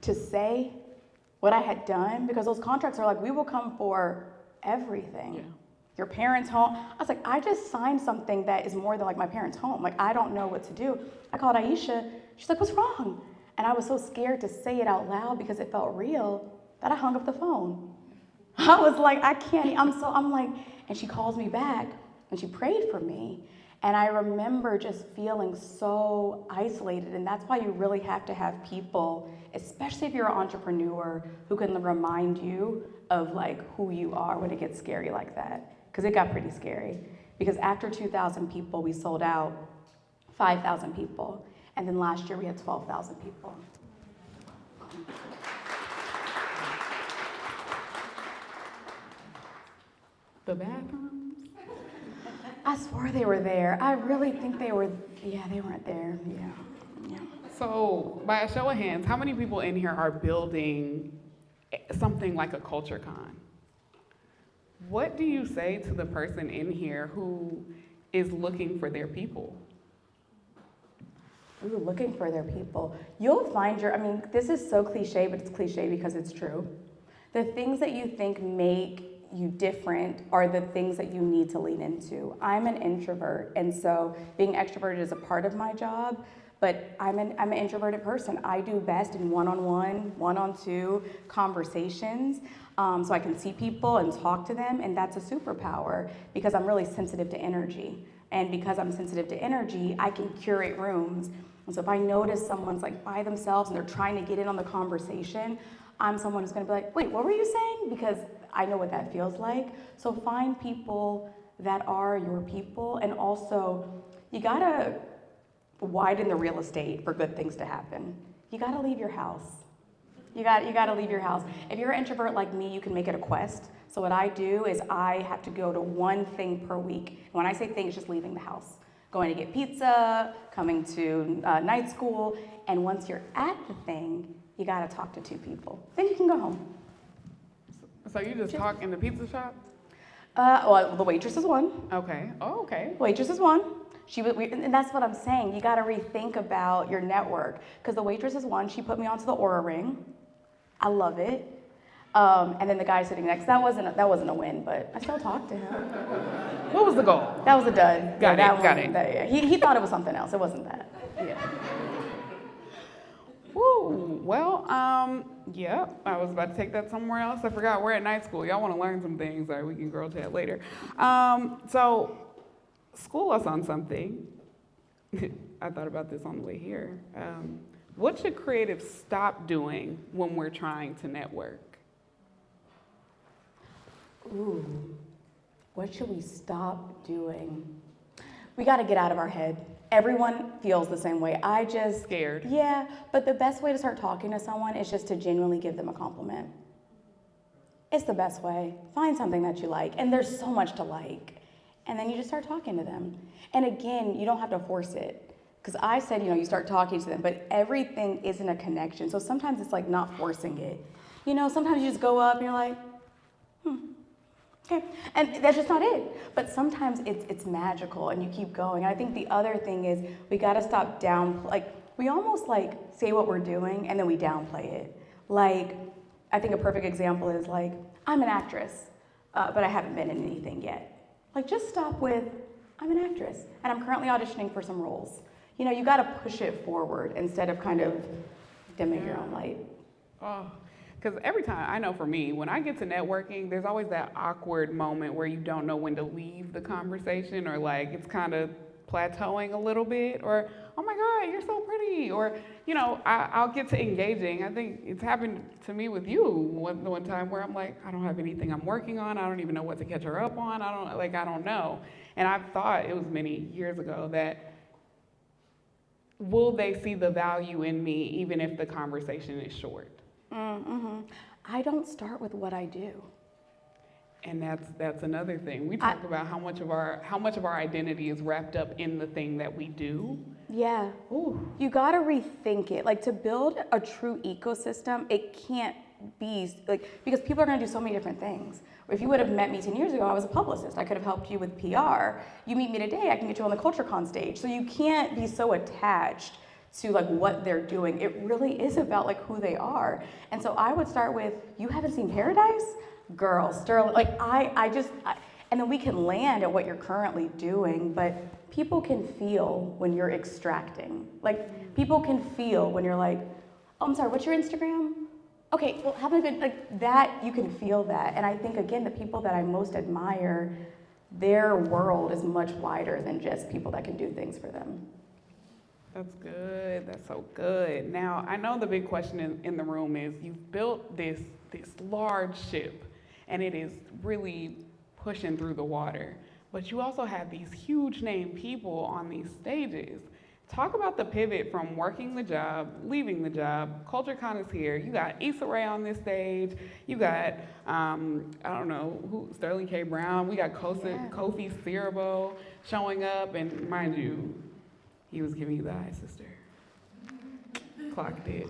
to say what I had done because those contracts are like, we will come for everything. Yeah. Your parents' home. I was like, I just signed something that is more than like my parents' home. Like, I don't know what to do. I called Aisha. She's like, what's wrong? And I was so scared to say it out loud because it felt real that I hung up the phone. I was like, I can't, I'm like, and she calls me back and she prayed for me. And I remember just feeling so isolated. And that's why you really have to have people, especially if you're an entrepreneur, who can remind you of like who you are when it gets scary like that. Because it got pretty scary. Because after 2,000 people, we sold out 5,000 people. And then last year we had 12,000 people. The bathrooms? I swore they were there. I really think they were, yeah, they weren't there, yeah. So, by a show of hands, how many people in here are building something like a CultureCon? What do you say to the person in here who is looking for their people? Ooh, looking for their people. You'll find this is so cliche, but it's cliche because it's true. The things that you think make you different are the things that you need to lean into. I'm an introvert, and so being extroverted is a part of my job, but I'm an introverted person. I do best in one-on-one, one-on-two conversations, so I can see people and talk to them, and that's a superpower because I'm really sensitive to energy. And because I'm sensitive to energy, I can curate rooms. And so if I notice someone's like by themselves and they're trying to get in on the conversation, I'm someone who's gonna be like, wait, what were you saying? Because I know what that feels like. So find people that are your people, and also you gotta widen the real estate for good things to happen. You gotta leave your house. You gotta leave your house. If you're an introvert like me, you can make it a quest. So what I do is I have to go to one thing per week. When I say thing, it's just leaving the house. Going to get pizza, coming to night school, and once you're at the thing, you gotta talk to 2 people. Then you can go home. So you just talk in the pizza shop? Well, the waitress is one. Okay. Oh, okay. Waitress is one. And that's what I'm saying. You got to rethink about your network because the waitress is one. She put me onto the Aura Ring. I love it. And then the guy sitting next. That wasn't a win, but I still talked to him. What was the goal? That was a dud. Got it. Yeah. He thought it was something else. It wasn't that. Yeah. Woo. Well, yeah, I was about to take that somewhere else. I forgot we're at night school. Y'all want to learn some things, or we can girl chat later. So, school us on something. I thought about this on the way here. What should creatives stop doing when we're trying to network? Ooh, what should we stop doing? We got to get out of our head. Everyone feels the same way. Scared. Yeah, but the best way to start talking to someone is just to genuinely give them a compliment. It's the best way. Find something that you like, and there's so much to like. And then you just start talking to them. And again, you don't have to force it. Because I said, you start talking to them, but everything isn't a connection. So sometimes it's like not forcing it. Sometimes you just go up and you're like, okay. And that's just not it. But sometimes it's magical and you keep going. And I think the other thing is we gotta stop we almost say what we're doing and then we downplay it. I think a perfect example is I'm an actress, but I haven't been in anything yet. Just stop with, I'm an actress and I'm currently auditioning for some roles. You gotta push it forward instead of kind of dimming your own light. Oh. Because every time, I know for me, when I get to networking, there's always that awkward moment where you don't know when to leave the conversation or it's kind of plateauing a little bit, or, oh my God, you're so pretty, or, you know, I'll get to engaging. I think it's happened to me with you one time where I'm like, I don't have anything I'm working on. I don't even know what to catch her up on. I don't know. And I thought, it was many years ago, that will they see the value in me even if the conversation is short? I don't start with what I do. And that's another thing. We talk about how much of our identity is wrapped up in the thing that we do. Yeah. Ooh. You gotta rethink it. Like, to build a true ecosystem, it can't be like, because people are gonna do so many different things. If you would have met me 10 years ago, I was a publicist. I could have helped you with PR. You meet me today, I can get you on the CultureCon stage. So you can't be so attached to like what they're doing. It really is about like who they are. And so I would start with, you haven't seen Paradise? Girl, Sterling, like and then we can land at what you're currently doing, but people can feel when you're extracting. Like, people can feel when you're like, oh, I'm sorry, what's your Instagram? Okay, well, have a good, like that, you can feel that. And I think, again, the people that I most admire, their world is much wider than just people that can do things for them. That's good. That's so good. Now, I know the big question in the room is, you've built this large ship, and it is really pushing through the water. But you also have these huge name people on these stages. Talk about the pivot from working the job, leaving the job. CultureCon is here. You got Issa Rae on this stage. You got, I don't know, Sterling K. Brown. We got Kofi Siriboe showing up. And mind you, he was giving you the eye, sister. Clocked it.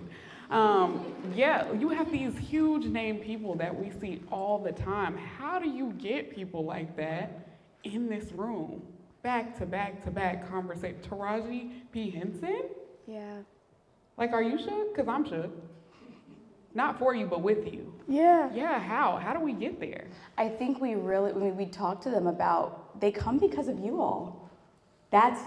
Yeah, you have these huge name people that we see all the time. How do you get people like that in this room? Back to back conversation. Taraji P. Henson? Yeah. Like, are you shook? Because I'm shook. Not for you, but with you. Yeah. Yeah, how? How do we get there? I think we talk to them about, they come because of you all. That's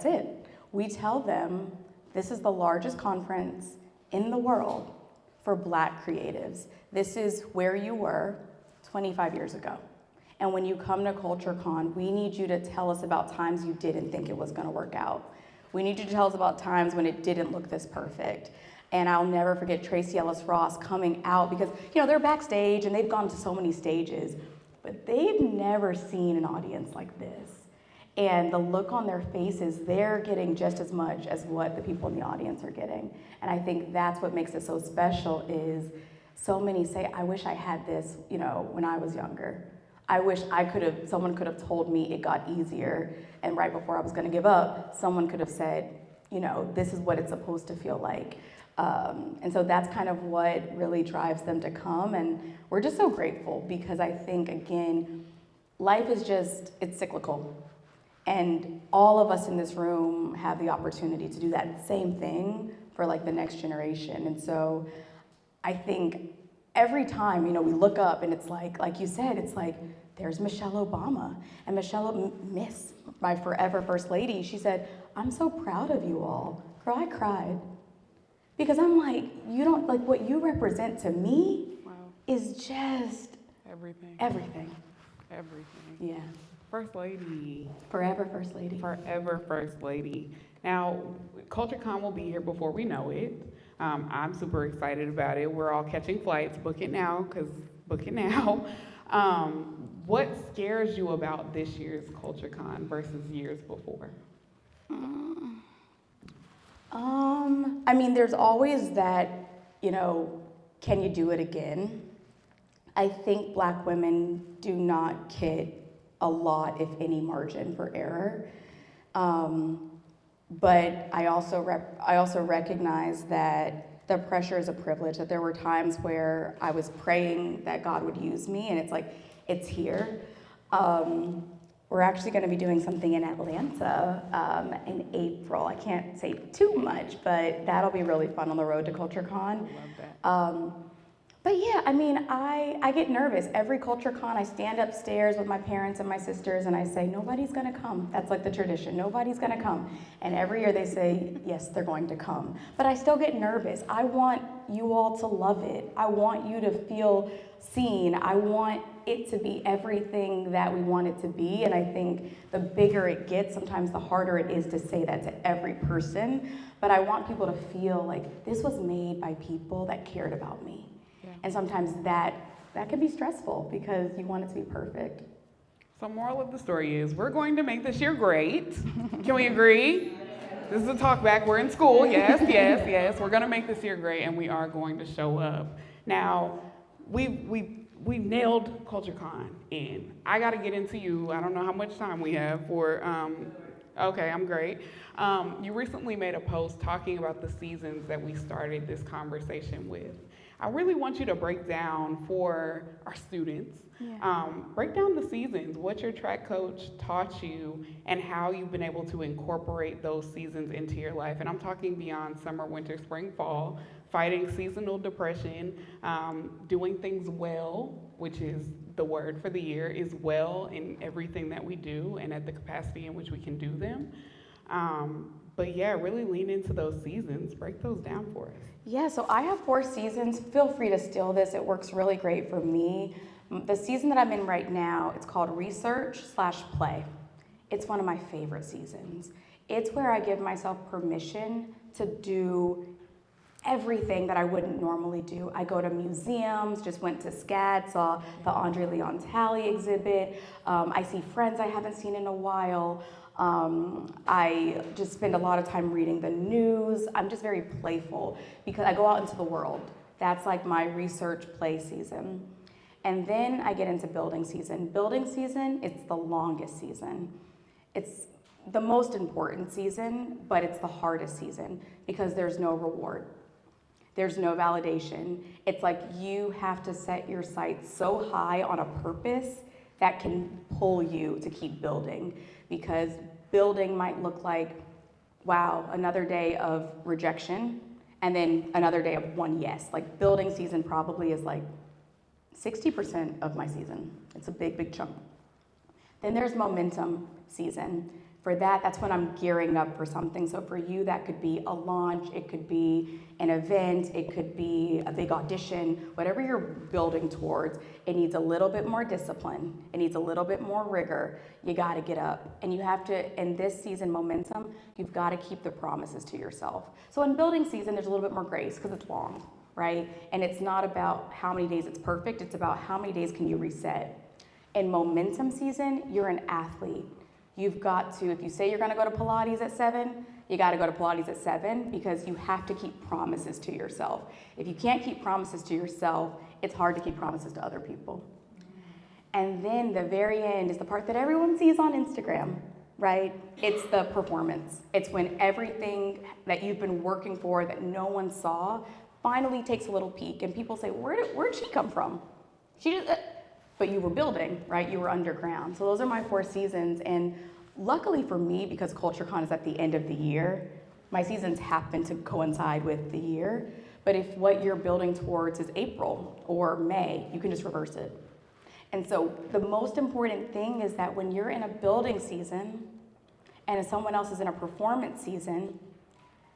it. We tell them, this is the largest conference in the world for Black creatives. This is where you were 25 years ago. And when you come to CultureCon, we need you to tell us about times you didn't think it was gonna work out. We need you to tell us about times when it didn't look this perfect. And I'll never forget Tracy Ellis Ross coming out, because they're backstage and they've gone to so many stages, but they've never seen an audience like this. And the look on their faces, they're getting just as much as what the people in the audience are getting. And I think that's what makes it so special, is so many say, I wish I had this, when I was younger. I wish someone could have told me it got easier, and right before I was gonna give up, someone could have said, this is what it's supposed to feel like. And so that's kind of what really drives them to come, and we're just so grateful, because I think, again, life is it's cyclical. And all of us in this room have the opportunity to do that same thing for like the next generation. And so I think every time, we look up and it's like you said, it's like, there's Michelle Obama. And Michelle, my forever First Lady, she said, I'm so proud of you all. Girl, I cried. Because I'm like, you don't, like what you represent to me is just Everything. Everything. Yeah. First Lady. Forever First Lady. Forever First Lady. Now, CultureCon will be here before we know it. I'm super excited about it. We're all catching flights. Book it now, what scares you about this year's CultureCon versus years before? I mean, there's always that, can you do it again? I think Black women do not get a lot, if any, margin for error. But I also recognize that the pressure is a privilege, that there were times where I was praying that God would use me, and it's like, it's here. We're actually gonna be doing something in Atlanta in April. I can't say too much, but that'll be really fun on the road to CultureCon. I love that. But yeah, I mean, I get nervous. Every CultureCon, I stand upstairs with my parents and my sisters and I say, nobody's gonna come. That's like the tradition, nobody's gonna come. And every year they say, yes, they're going to come. But I still get nervous. I want you all to love it. I want you to feel seen. I want it to be everything that we want it to be. And I think the bigger it gets, sometimes the harder it is to say that to every person. But I want people to feel like this was made by people that cared about me. And sometimes that can be stressful because you want it to be perfect. So moral of the story is we're going to make this year great. Can we agree? This is a talk back. We're in school. Yes, yes, yes. We're going to make this year great, and we are going to show up. Now, we nailed CultureCon in. I got to get into you. I don't know how much time we have for. Okay, I'm great. You recently made a post talking about the seasons that we started this conversation with. I really want you to break down for our students, break down the seasons, what your track coach taught you, and how you've been able to incorporate those seasons into your life. And I'm talking beyond summer, winter, spring, fall, fighting seasonal depression, doing things well, which is the word for the year, is well in everything that we do and at the capacity in which we can do them. But yeah, really lean into those seasons. Break those down for us. Yeah, so I have 4 seasons. Feel free to steal this. It works really great for me. The season that I'm in right now, it's called Research/Play. It's one of my favorite seasons. It's where I give myself permission to do everything that I wouldn't normally do. I go to museums, just went to SCAD, saw the Andre Leon Talley exhibit. I see friends I haven't seen in a while. I just spend a lot of time reading the news. I'm just very playful because I go out into the world. That's like my research play season. And then I get into building season. Building season, it's the longest season. It's the most important season, but it's the hardest season because there's no reward. There's no validation. It's like you have to set your sights so high on a purpose that can pull you to keep building, because building might look like, wow, another day of rejection and then another day of one yes. Like building season probably is like 60% of my season. It's a big, big chunk. Then there's momentum season. For that, that's when I'm gearing up for something. So for you, that could be a launch, it could be an event, it could be a big audition, whatever you're building towards, it needs a little bit more discipline. It needs a little bit more rigor. You gotta get up. And you have to, in this season, momentum, you've gotta keep the promises to yourself. So in building season, there's a little bit more grace because it's long, right? And it's not about how many days it's perfect, it's about how many days can you reset. In momentum season, you're an athlete. You've got to, if you say you're gonna go to Pilates at 7, you gotta go to Pilates at 7 because you have to keep promises to yourself. If you can't keep promises to yourself, it's hard to keep promises to other people. And then the very end is the part that everyone sees on Instagram, right? It's the performance. It's when everything that you've been working for that no one saw finally takes a little peek and people say, where'd she come from? She just, but you were building, right? You were underground. So those are my 4 seasons. And luckily for me, because CultureCon is at the end of the year, my seasons happen to coincide with the year. But if what you're building towards is April or May, you can just reverse it. And so the most important thing is that when you're in a building season and someone else is in a performance season,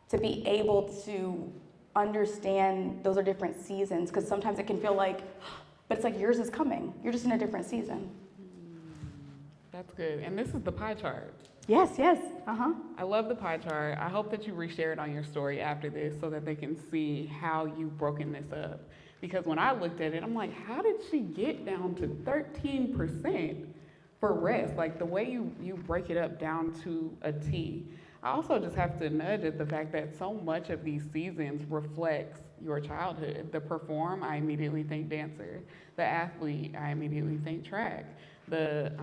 to be able to understand those are different seasons, because sometimes it can feel like, but it's like yours is coming. You're just in a different season. That's good. And this is the pie chart. Yes, yes. I love the pie chart. I hope that you reshare it on your story after this so that they can see how you've broken this up. Because when I looked at it, I'm like, how did she get down to 13% for rest? Like the way you break it up down to a T. I also just have to nudge at the fact that so much of these seasons reflects your childhood. The perform, I immediately think dancer. The athlete, I immediately think track. The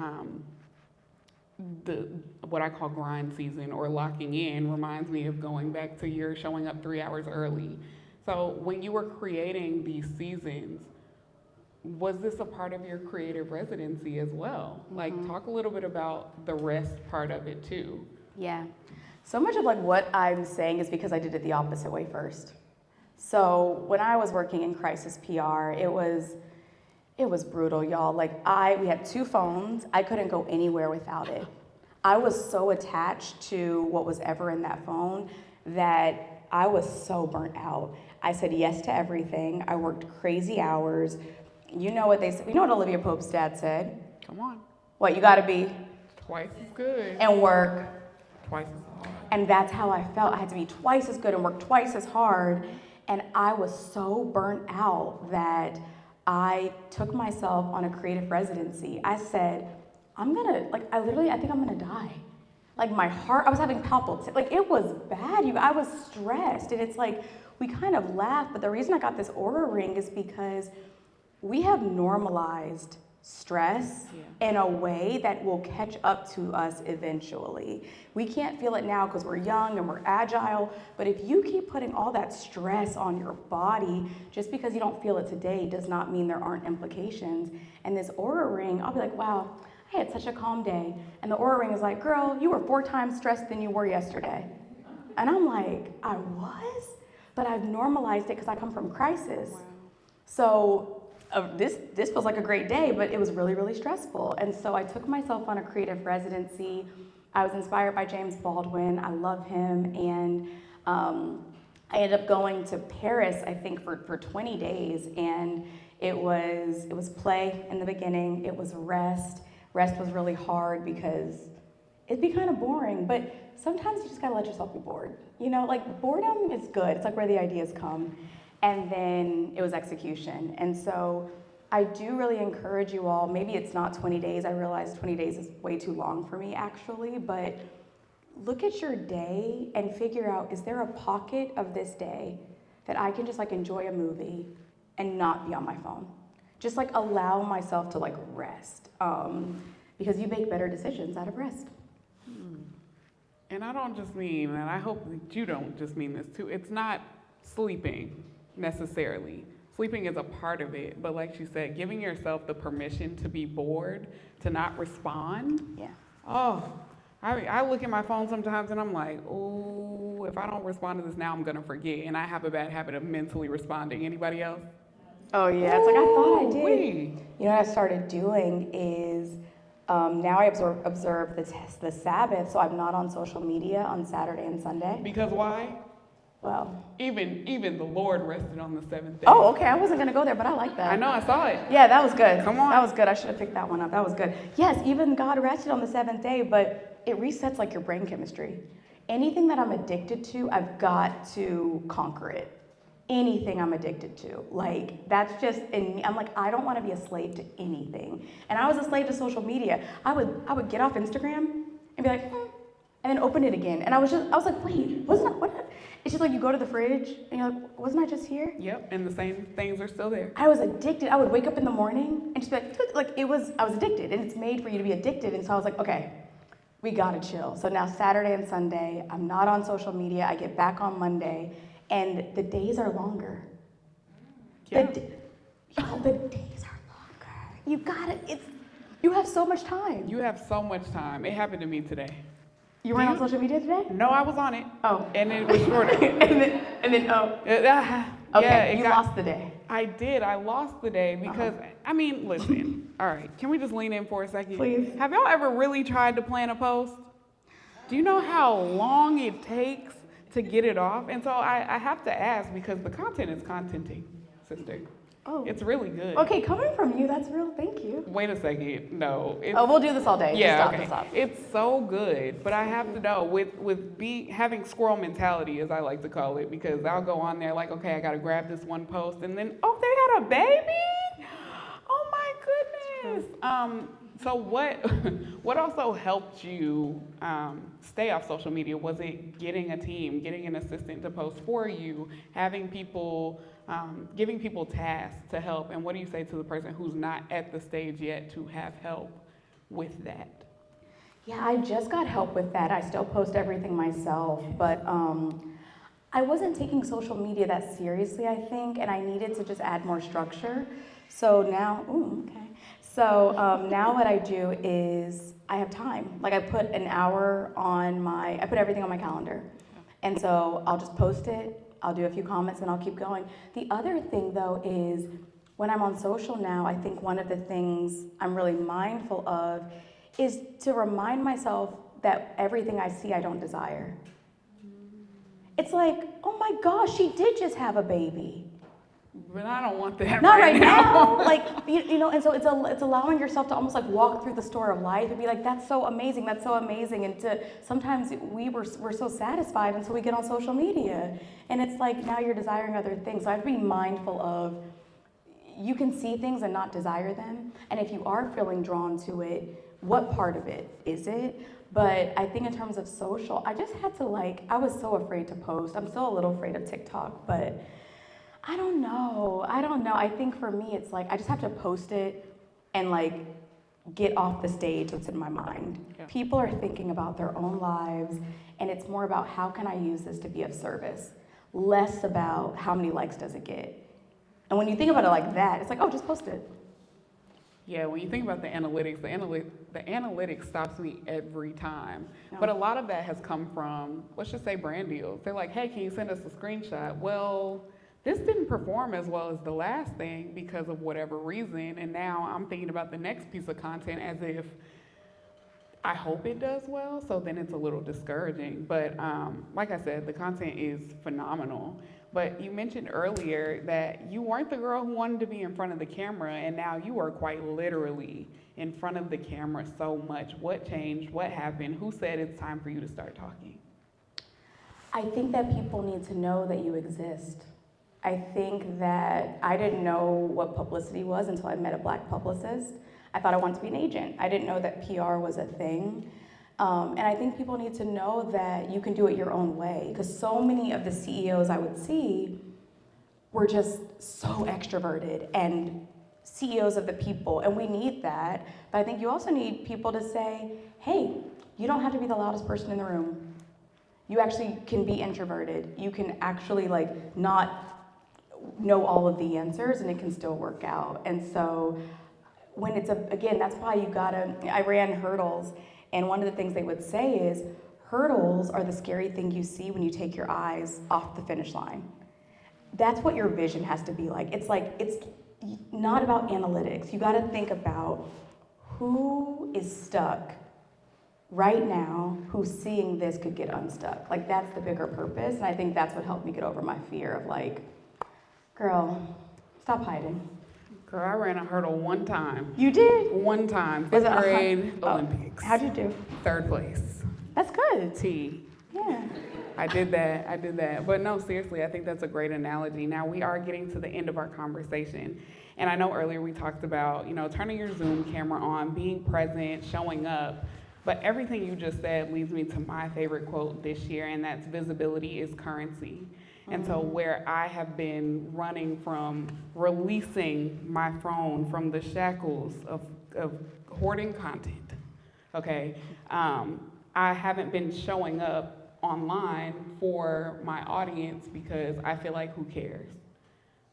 what I call grind season or locking in reminds me of going back to your showing up 3 hours early. So when you were creating these seasons, was this a part of your creative residency as well? Like talk a little bit about the rest part of it too. Yeah. So much of like what I'm saying is because I did it the opposite way first. So when I was working in crisis PR, it was brutal, y'all. Like we had 2 phones. I couldn't go anywhere without it. I was so attached to what was ever in that phone that I was so burnt out. I said yes to everything. I worked crazy hours. You know what they said? You know what Olivia Pope's dad said? Come on. What, you gotta be? Twice as good. And work. Twice as hard. And that's how I felt. I had to be twice as good and work twice as hard. And I was so burnt out that I took myself on a creative residency. I said, I think I'm gonna die. Like my heart, I was having palpitations. Like it was bad, I was stressed. And it's like, we kind of laugh, but the reason I got this Oura ring is because we have normalized stress in a way that will catch up to us eventually. We can't feel it now because we're young and we're agile, but if you keep putting all that stress on your body, just because you don't feel it today does not mean there aren't implications. And this Oura ring, I'll be like, wow, I had such a calm day. And the Oura ring is like, girl, you were 4 times stressed than you were yesterday. And I'm like, I was? But I've normalized it because I come from crisis. Wow. So this feels like a great day, but it was really, really stressful. And so I took myself on a creative residency. I was inspired by James Baldwin. I love him. And I ended up going to Paris, I think, for 20 days. And it was play in the beginning. It was rest. Rest was really hard because it'd be kind of boring, but sometimes you just gotta let yourself be bored. You know, like boredom is good. It's like where the ideas come. And then it was execution. And so I do really encourage you all, maybe it's not 20 days. I realize 20 days is way too long for me actually, but look at your day and figure out, is there a pocket of this day that I can just like enjoy a movie and not be on my phone? Just like allow myself to like rest. Because you make better decisions out of rest. And I don't just mean, and I hope that you don't just mean this too, it's not sleeping necessarily. Sleeping is a part of it, but like she said, giving yourself the permission to be bored, to not respond. Yeah. Oh, I look at my phone sometimes and I'm like, oh, if I don't respond to this now, I'm gonna forget. And I have a bad habit of mentally responding. Anybody else? Oh yeah, it's like I thought I did. Wee. You know what I started doing is now I observe the Sabbath, so I'm not on social media on Saturday and Sunday. Because why? Well, even the Lord rested on the 7th day. Oh, okay. I wasn't gonna go there, but I like that. I know, I saw it. Yeah, that was good. Come on. That was good. I should have picked that one up. That was good. Yes, even God rested on the 7th day, but it resets like your brain chemistry. Anything that I'm addicted to, I've got to conquer it. Anything I'm addicted to. Like, that's just in me. I'm like, I don't want to be a slave to anything. And I was a slave to social media. I would get off Instagram and be like, and then open it again. And I was like, wait, what? It's just like you go to the fridge and you're like, wasn't I just here? Yep, and the same things are still there. I was addicted. I would wake up in the morning and just be like I was addicted, and it's made for you to be addicted. And so I was like, okay, we gotta chill. So now Saturday and Sunday, I'm not on social media. I get back on Monday, and the days are longer. Yeah. The days are longer. You got it. You have so much time. You have so much time. It happened to me today. You weren't on social media today? No, I was on it. Oh. And it was shorter. and then oh. Okay, yeah, you lost the day. I did. I lost the day because, I mean, listen. All right, can we just lean in for a second? Please. Have y'all ever really tried to plan a post? Do you know how long it takes to get it off? And so I have to ask because the content is contenting, sister. Oh. It's really good. Okay, coming from you, that's real. Thank you. Wait a second. No. We'll do this all day. Yeah, Just stop. It's so good, but I have to know having squirrel mentality, as I like to call it, because I'll go on there like, okay, I gotta grab this one post, and then they got a baby. Oh my goodness. So what also helped you stay off social media? Was it getting a team, getting an assistant to post for you, having people? Giving people tasks to help, and what do you say to the person who's not at the stage yet to have help with that? Yeah, I just got help with that. I still post everything myself, but I wasn't taking social media that seriously, I think, and I needed to just add more structure. So now, now what I do is I have time. Like I put an hour I put everything on my calendar. And so I'll just post it. I'll do a few comments and I'll keep going. The other thing though is when I'm on social now, I think one of the things I'm really mindful of is to remind myself that everything I see I don't desire. It's like, oh my gosh, she did just have a baby. But I don't want that. Not right now. Like, you know, and so it's allowing yourself to almost like walk through the store of life and be like, that's so amazing, that's so amazing. And to sometimes we're so satisfied until we get on social media. And it's like now you're desiring other things. So I have to be mindful of, you can see things and not desire them. And if you are feeling drawn to it, what part of it is it? But I think in terms of social, I just had to I was so afraid to post. I'm still a little afraid of TikTok, but I don't know. I think for me, it's like, I just have to post it and get off the stage what's in my mind. Yeah. People are thinking about their own lives, and it's more about how can I use this to be of service, less about how many likes does it get. And when you think about it like that, it's like, oh, just post it. Yeah, when you think about the analytics stops me every time. No. But a lot of that has come from, let's just say, brand deals. They're like, hey, can you send us a screenshot? Well, this didn't perform as well as the last thing because of whatever reason, and now I'm thinking about the next piece of content as if I hope it does well, so then it's a little discouraging. But like I said, the content is phenomenal. But you mentioned earlier that you weren't the girl who wanted to be in front of the camera, and now you are quite literally in front of the camera so much. What changed? What happened? Who said it's time for you to start talking? I think that people need to know that you exist. I think that I didn't know what publicity was until I met a Black publicist. I thought I wanted to be an agent. I didn't know that PR was a thing. And I think people need to know that you can do it your own way, because so many of the CEOs I would see were just so extroverted and CEOs of the people, and we need that. But I think you also need people to say, hey, you don't have to be the loudest person in the room. You actually can be introverted. You can actually not know all of the answers, and it can still work out. And so when it's again, that's why I ran hurdles, and one of the things they would say is, hurdles are the scary thing you see when you take your eyes off the finish line. That's what your vision has to be like. It's not about analytics. You gotta think about who is stuck right now, who's seeing this could get unstuck. That's the bigger purpose, and I think that's what helped me get over my fear of girl, stop hiding. Girl, I ran a hurdle one time. You did? One time, 5th grade Olympics. How'd you do? 3rd place. That's good. T. Yeah. I did that. But no, seriously, I think that's a great analogy. Now we are getting to the end of our conversation. And I know earlier we talked about, turning your Zoom camera on, being present, showing up. But everything you just said leads me to my favorite quote this year, and that's visibility is currency. And so where I have been running from releasing my phone from the shackles of hoarding content, okay, I haven't been showing up online for my audience because I feel like, who cares?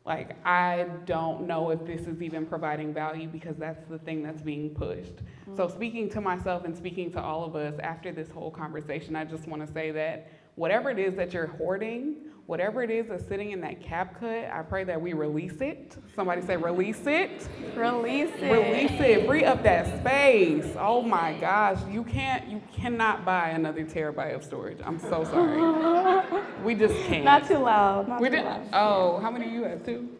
I don't know if this is even providing value because that's the thing that's being pushed. Mm-hmm. So speaking to myself and speaking to all of us after this whole conversation, I just want to say that whatever it is that you're hoarding, whatever it is that's sitting in that cap cut, I pray that we release it. Somebody say release it. Release it. Release it. Free up that space. Oh my gosh. You cannot buy another terabyte of storage. I'm so sorry. We just can't. Not too loud. Oh, how many do you have? 2? You need to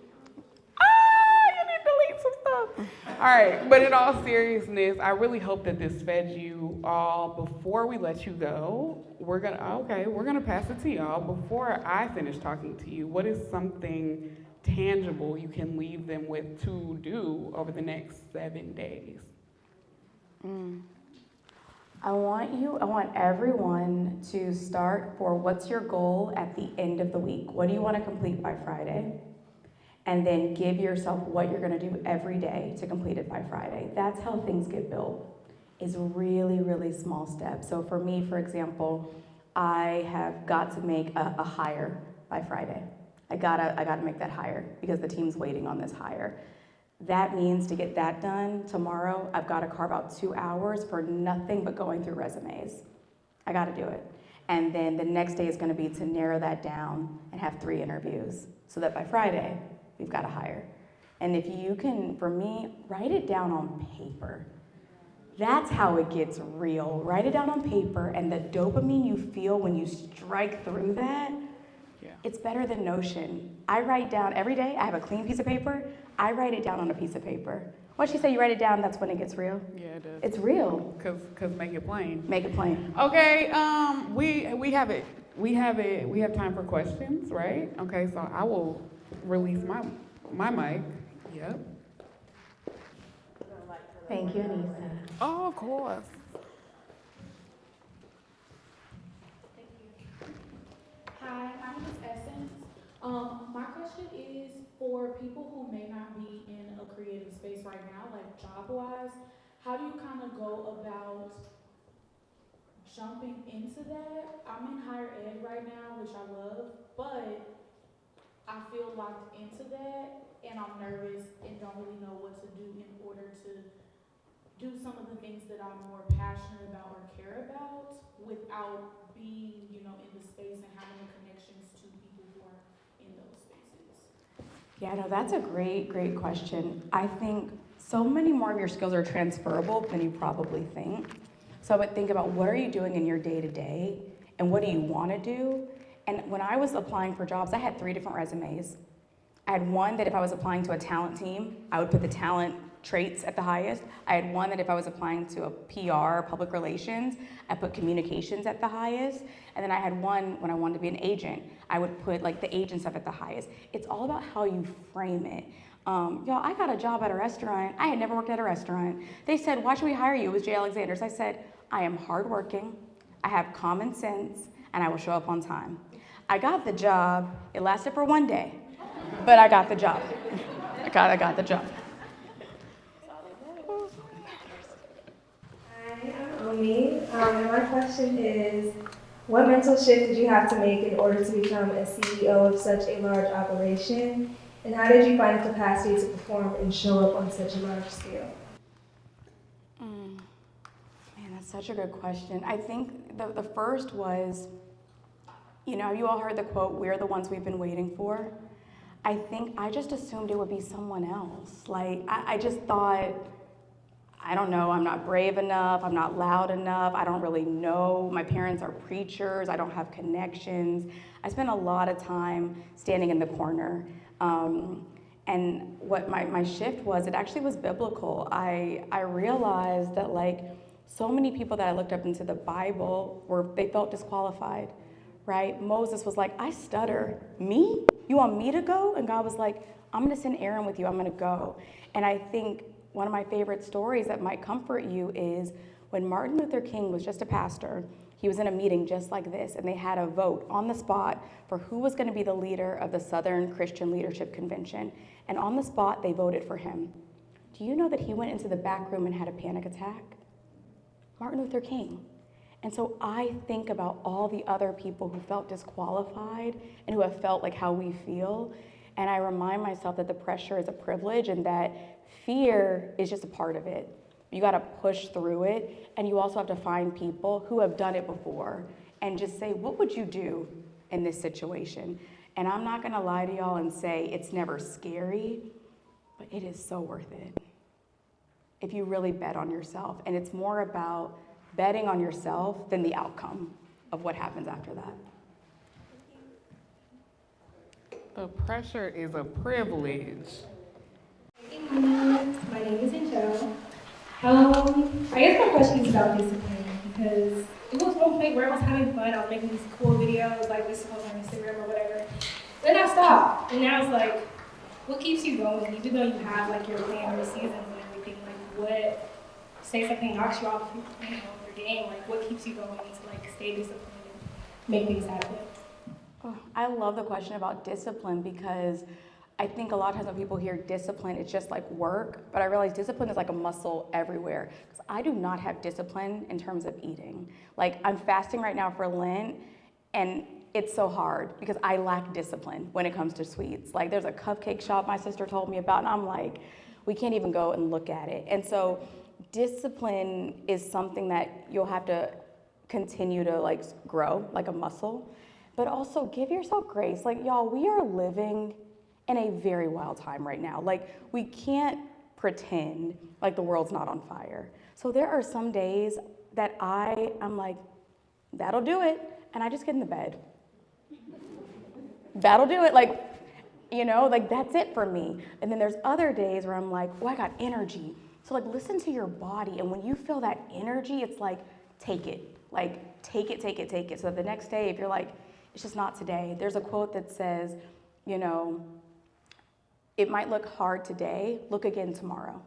delete some stuff. All right, but in all seriousness, I really hope that this fed you all. Before we let you go, we're gonna pass it to y'all. Before I finish talking to you, what is something tangible you can leave them with to do over the next 7 days? I want everyone to start for what's your goal at the end of the week. What do you want to complete by Friday? And then give yourself what you're gonna do every day to complete it by Friday. That's how things get built, is really, really small steps. So for me, for example, I have got to make a hire by Friday. I gotta make that hire because the team's waiting on this hire. That means to get that done tomorrow, I've gotta carve out 2 hours for nothing but going through resumes. I gotta do it. And then the next day is going to be to narrow that down and have 3 interviews so that by Friday, we've got to hire. And if you can, for me, write it down on paper. That's how it gets real. Write it down on paper, and the dopamine you feel when you strike through that, it's better than Notion. I write down every day. I have a clean piece of paper. I write it down on a piece of paper. Once you say you write it down, that's when it gets real. Yeah, it does. It's real. Cause make it plain. Make it plain. Okay, we have it. We have time for questions, right? Okay, so I will release my mic. Yep. Thank you, Anisa. Oh, of course. Hi, my name is Essence. My question is for people who may not be in a creative space right now, like job-wise, how do you kind of go about jumping into that? I'm in higher ed right now, which I love, but I feel locked into that, and I'm nervous and don't really know what to do in order to do some of the things that I'm more passionate about or care about without being, in the space and having the connections to people who are in those spaces. Yeah, no, that's a great, great question. I think so many more of your skills are transferable than you probably think. So I would think about what are you doing in your day-to-day and what do you want to do? And when I was applying for jobs, I had 3 different resumes. I had one that if I was applying to a talent team, I would put the talent traits at the highest. I had one that if I was applying to a PR, public relations, I put communications at the highest. And then I had one when I wanted to be an agent, I would put like the agent stuff at the highest. It's all about how you frame it. Y'all, I got a job at a restaurant. I had never worked at a restaurant. They said, why should we hire you? It was J. Alexander's. I said, I am hardworking, I have common sense, and I will show up on time. I got the job. It lasted for 1 day, but I got the job. I got the job. Hi, I'm Omi, and my question is, what mental shift did you have to make in order to become a CEO of such a large operation? And how did you find the capacity to perform and show up on such a large scale? Man, that's such a good question. I think the first was, you all heard the quote, we're the ones we've been waiting for. I think I just assumed it would be someone else. Like, I just thought, I don't know, I'm not brave enough, I'm not loud enough, I don't really know. My parents are preachers, I don't have connections. I spent a lot of time standing in the corner. And what my shift was, it actually was biblical. I realized that so many people that I looked up into the Bible they felt disqualified, right? Moses was like, I stutter. Me? You want me to go? And God was like, I'm gonna send Aaron with you, I'm gonna go. And I think one of my favorite stories that might comfort you is when Martin Luther King was just a pastor, he was in a meeting just like this, and they had a vote on the spot for who was gonna be the leader of the Southern Christian Leadership Convention. And on the spot, they voted for him. Do you know that he went into the back room and had a panic attack? Martin Luther King. And so I think about all the other people who felt disqualified and who have felt like how we feel. And I remind myself that the pressure is a privilege and that fear is just a part of it. You gotta push through it. And you also have to find people who have done it before and just say, what would you do in this situation? And I'm not gonna lie to y'all and say it's never scary, but it is so worth it if you really bet on yourself. And it's more about betting on yourself than the outcome of what happens after that. The pressure is a privilege. My name is Angel. I guess my question is about discipline because it was one point where I was having fun. I was making these cool videos like this was on Instagram or whatever. Then I stopped, and now it's like, what keeps you going? Even though you have your plan, your seasons, and everything, what? Say something knocks you off, your game. What keeps you going to stay disciplined and make things happen? Oh, I love the question about discipline because I think a lot of times when people hear discipline, it's just like work, but I realize discipline is like a muscle everywhere. Because I do not have discipline in terms of eating. I'm fasting right now for Lent, and it's so hard because I lack discipline when it comes to sweets. There's a cupcake shop my sister told me about, and I'm like, we can't even go and look at it. And so discipline is something that you'll have to continue to like grow like a muscle, but also give yourself grace. Like, y'all, we are living in a very wild time right now. Like, we can't pretend like the world's not on fire. So there are some days that I'm like, that'll do it, and I just get in the bed. That'll do it, like, you know, like that's it for me. And then there's other days where I'm like, oh, I got energy. So like, listen to your body, and when you feel that energy, it's like, take it. Like, take it. So the next day, if you're like, it's just not today. There's a quote that says, you know, it might look hard today, look again tomorrow.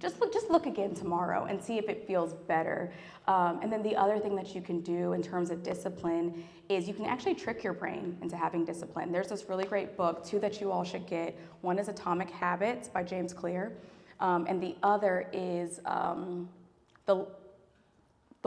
Just look again tomorrow and see if it feels better. And then the other thing that you can do in terms of discipline is you can actually trick your brain into having discipline. There's this really great book, 2 that you all should get. One is Atomic Habits by James Clear, and the other is the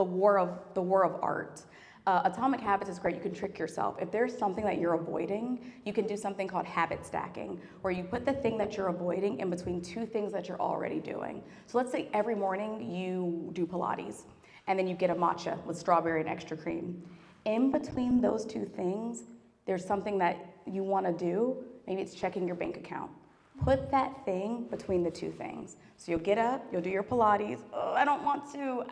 War of Art. Atomic Habits is great. You can trick yourself. If there's something that you're avoiding, you can do something called habit stacking, where you put the thing that you're avoiding in between 2 things that you're already doing. So let's say every morning you do Pilates, and then you get a matcha with strawberry and extra cream. In between those 2 things, there's something that you want to do. Maybe it's checking your bank account. Put that thing between the 2 things. So you'll get up, you'll do your Pilates. Oh, I don't want to.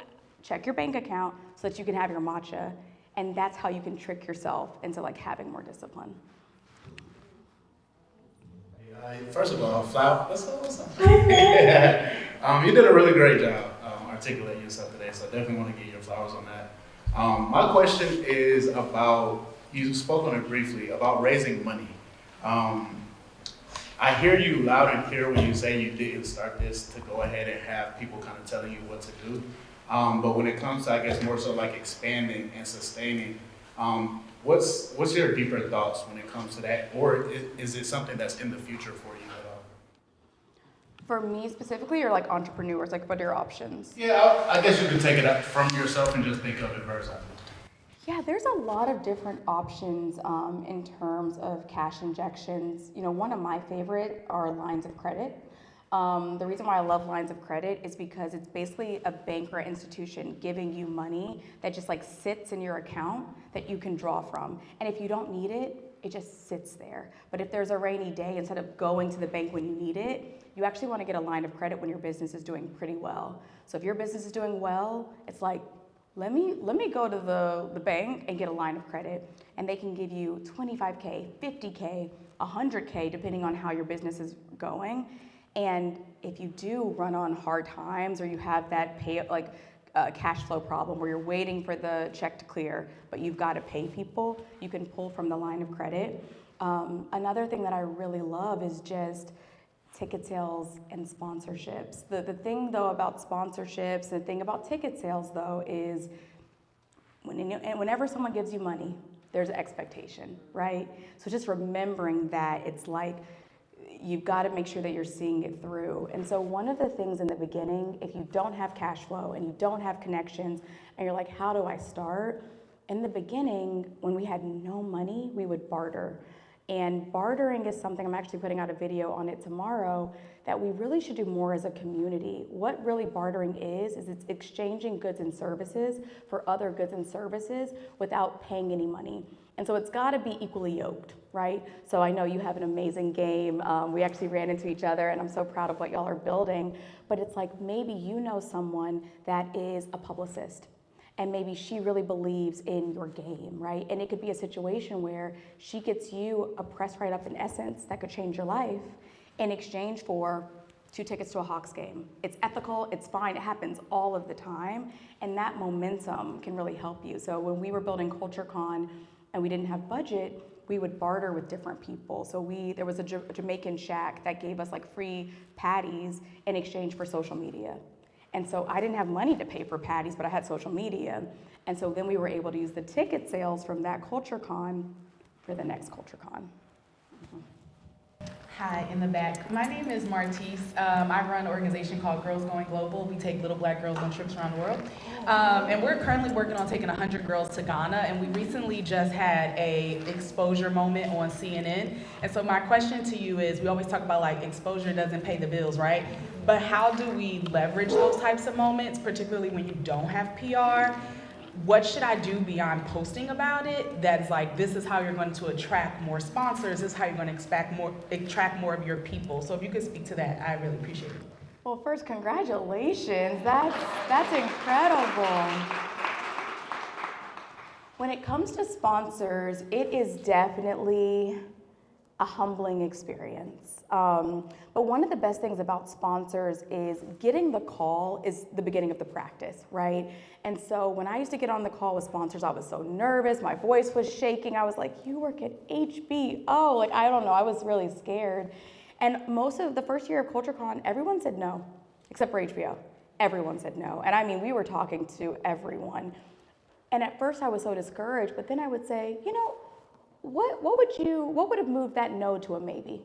Check your bank account so that you can have your matcha. And that's how you can trick yourself into like having more discipline. First of all, what's up? You did a really great job articulating yourself today, so I definitely want to give you your flowers on that. My question is about, you spoke on it briefly, about raising money. I hear you loud and clear when you say you didn't start this to go ahead and have people kind of telling you what to do. But when it comes to, I guess, more so like expanding and sustaining, what's your deeper thoughts when it comes to that? Or is it something that's in the future for you at all? For me specifically, or like entrepreneurs, like what are your options? Yeah, I guess you could take it up from yourself and just think of it versus. Yeah, there's a lot of different options in terms of cash injections. You know, one of my favorite are lines of credit. The reason why I love lines of credit is because it's basically a bank or institution giving you money that just like sits in your account that you can draw from. And if you don't need it, it just sits there. But if there's a rainy day, instead of going to the bank when you need it, you actually want to get a line of credit when your business is doing pretty well. So if your business is doing well, it's like, let me go to the bank and get a line of credit, and they can give you $25K, $50K, $100K, depending on how your business is going. And if you do run on hard times, or you have that cash flow problem where you're waiting for the check to clear, but you've got to pay people, you can pull from the line of credit. Another thing that I really love is just ticket sales and sponsorships. The thing though about sponsorships, the thing about ticket sales though is whenever someone gives you money, there's an expectation, right? So just remembering that it's like, you've got to make sure that you're seeing it through. And so one of the things in the beginning, if you don't have cash flow and you don't have connections and you're like, how do I start? In the beginning, when we had no money, we would barter. And bartering is something, I'm actually putting out a video on it tomorrow, that we really should do more as a community. What really bartering is it's exchanging goods and services for other goods and services without paying any money. And so it's gotta be equally yoked, right? So I know you have an amazing game. We actually ran into each other, and I'm so proud of what y'all are building. But it's like, maybe you know someone that is a publicist, and maybe she really believes in your game, right? And it could be a situation where she gets you a press write-up in essence that could change your life in exchange for 2 tickets to a Hawks game. It's ethical, it's fine, it happens all of the time, and that momentum can really help you. So when we were building CultureCon and we didn't have budget, we would barter with different people. So there was a Jamaican shack that gave us like free patties in exchange for social media. And so I didn't have money to pay for patties, but I had social media. And so then we were able to use the ticket sales from that CultureCon for the next CultureCon. Hi, in the back. My name is Martise. I run an organization called Girls Going Global. We take little black girls on trips around the world. And we're currently working on taking 100 girls to Ghana. And we recently just had a exposure moment on CNN. And so my question to you is, we always talk about like exposure doesn't pay the bills, right? But how do we leverage those types of moments, particularly when you don't have PR? what should I do beyond posting about it that is like, this is how you're going to attract more sponsors, this is how you're going to attract more of your people. So if you could speak to that, I really appreciate it. Well, first, congratulations. That's incredible. When it comes to sponsors, it is definitely a humbling experience. But one of the best things about sponsors is getting the call is the beginning of the practice, right? And so when I used to get on the call with sponsors, I was so nervous, my voice was shaking. I was like, you work at HBO? Like, I don't know, I was really scared. And most of the first year of CultureCon, everyone said no, except for HBO. Everyone said no. And I mean, we were talking to everyone. And at first I was so discouraged, but then I would say, you know, what would have moved that no to a maybe?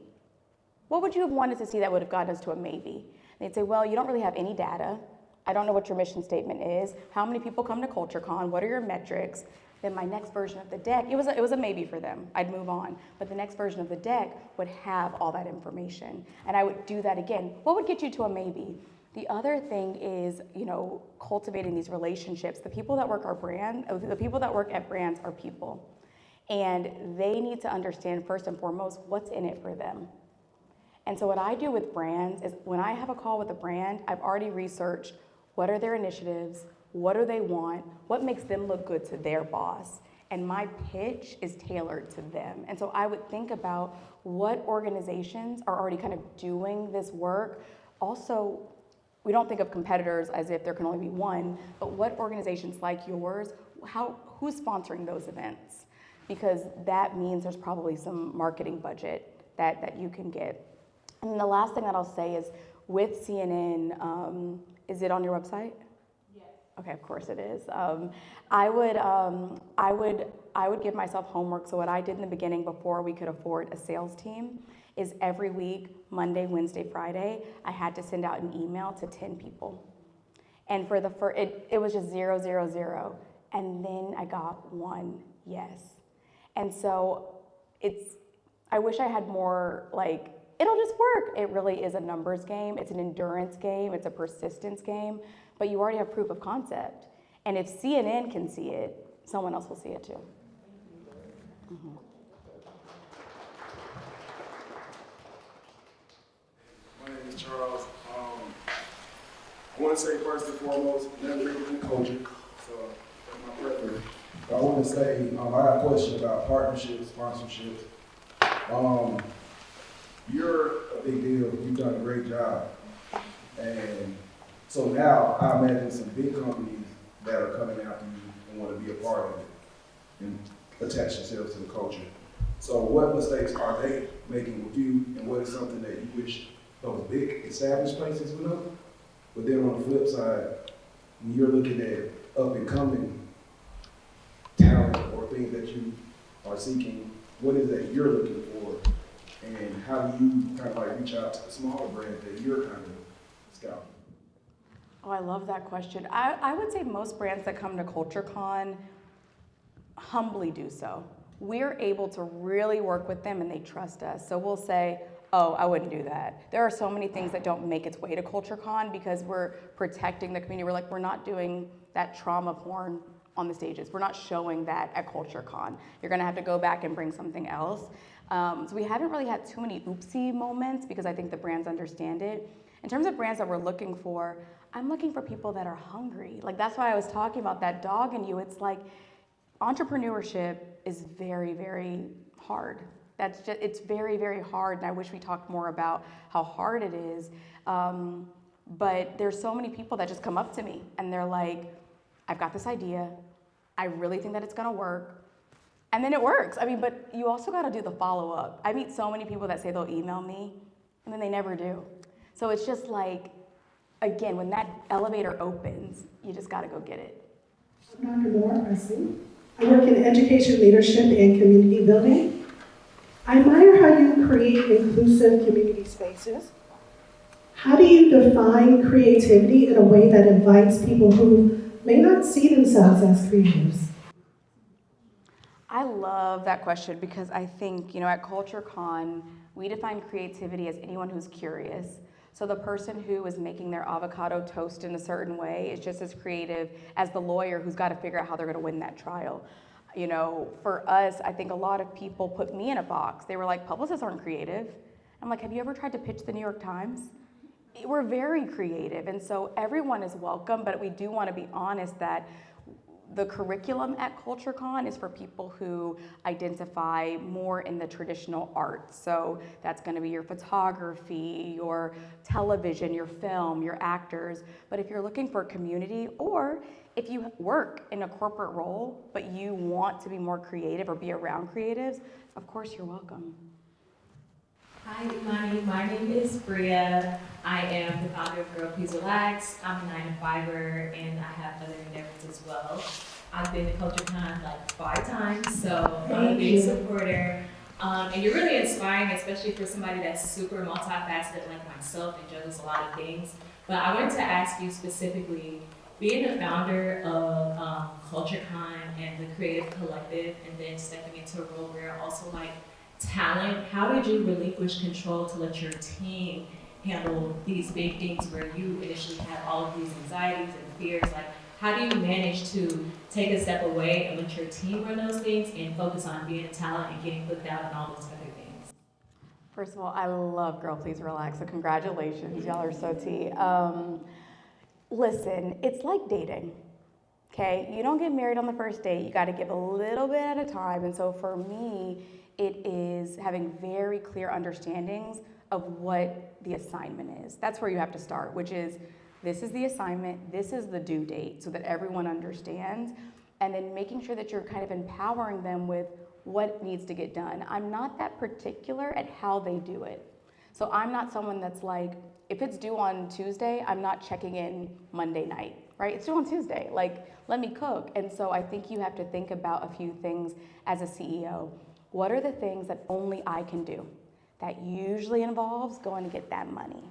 What would you have wanted to see that would have gotten us to a maybe? And they'd say, well, you don't really have any data. I don't know what your mission statement is. How many people come to CultureCon? What are your metrics? Then my next version of the deck, it was a maybe for them. I'd move on. But the next version of the deck would have all that information. And I would do that again. What would get you to a maybe? The other thing is, you know, cultivating these relationships. The people that work at brands are people. And they need to understand first and foremost what's in it for them. And so what I do with brands is when I have a call with a brand, I've already researched what are their initiatives, what do they want, what makes them look good to their boss. And my pitch is tailored to them. And so I would think about what organizations are already kind of doing this work. Also, we don't think of competitors as if there can only be one, but what organizations like yours, who's sponsoring those events? Because that means there's probably some marketing budget that you can get. And the last thing that I'll say is with CNN, is it on your website? Yes. Okay, of course it is. I would give myself homework. So what I did in the beginning before we could afford a sales team is every week, Monday, Wednesday, Friday, I had to send out an email to 10 people. And for the first, it was just 0, 0, 0. And then I got one yes. And so I wish I had more like, it'll just work. It really is a numbers game. It's an endurance game. It's a persistence game. But you already have proof of concept. And if CNN can see it, someone else will see it too. Mm-hmm. My name is Charles. I want to say first and foremost, never bigger than culture. So that's my preference. I want to say, I got a question about partnerships, sponsorships. You're a big deal. You've done a great job. And so now I imagine some big companies that are coming after you and want to be a part of it and attach themselves to the culture. So what mistakes are they making with you, and what is something that you wish those big established places would know? But then on the flip side, when you're looking at up and coming talent or things that you are seeking, what is that you're looking for? And how do you kind of like reach out to the smaller brands that you're kind of scouting? Oh, I love that question. I would say most brands that come to CultureCon humbly do so. We're able to really work with them and they trust us. So we'll say, oh, I wouldn't do that. There are so many things that don't make its way to CultureCon because we're protecting the community. We're not doing that trauma porn on the stages. We're not showing that at CultureCon. You're gonna have to go back and bring something else. So we haven't really had too many oopsie moments because I think the brands understand it. In terms of brands that we're looking for, I'm looking for people that are hungry. Like that's why I was talking about that dog in you. It's like entrepreneurship is very, very hard. It's very, very hard, and I wish we talked more about how hard it is. But there's so many people that just come up to me and they're like, I've got this idea. I really think that it's gonna work. And then it works. I mean, but you also gotta do the follow-up. I meet so many people that say they'll email me, and then they never do. So it's just like, again, when that elevator opens, you just gotta go get it. I'm Dr. Moore, President. I work in education, leadership, and community building. I admire how you create inclusive community spaces. How do you define creativity in a way that invites people who may not see themselves as creatives? I love that question because I think, at CultureCon, we define creativity as anyone who's curious. So the person who is making their avocado toast in a certain way is just as creative as the lawyer who's got to figure out how they're going to win that trial. You know, for us, I think a lot of people put me in a box. They were like, publicists aren't creative. I'm like, have you ever tried to pitch the New York Times? We're very creative, and so everyone is welcome, but we do want to be honest that the curriculum at CultureCon is for people who identify more in the traditional arts. So that's going to be your photography, your television, your film, your actors. But if you're looking for community, or if you work in a corporate role, but you want to be more creative or be around creatives, of course you're welcome. Hi, Imani. My name is Breneé. I am the founder of Girl Please Relax. I'm a 9-to-5er, and I have other endeavors as well. I've been to CultureCon like 5 times, so I'm a big supporter. And you're really inspiring, especially for somebody that's super multifaceted like myself and juggles a lot of things. But I wanted to ask you specifically, being the founder of CultureCon and the Creative Collective, and then stepping into a role where also like talent, how did you relinquish control to let your team handle these big things where you initially had all of these anxieties and fears? Like, how do you manage to take a step away and let your team run those things and focus on being a talent and getting put out and all those other things? First of all, I love Girl Please Relax, so congratulations, y'all are so tea. Listen, it's like dating, okay? You don't get married on the first date, you gotta give a little bit at a time, and so for me, it is having very clear understandings of what the assignment is. That's where you have to start, which is, this is the assignment, this is the due date, so that everyone understands, and then making sure that you're kind of empowering them with what needs to get done. I'm not that particular at how they do it. So I'm not someone that's like, if it's due on Tuesday, I'm not checking in Monday night, right? It's due on Tuesday, like, let me cook. And so I think you have to think about a few things as a CEO. What are the things that only I can do? That usually involves going to get that money,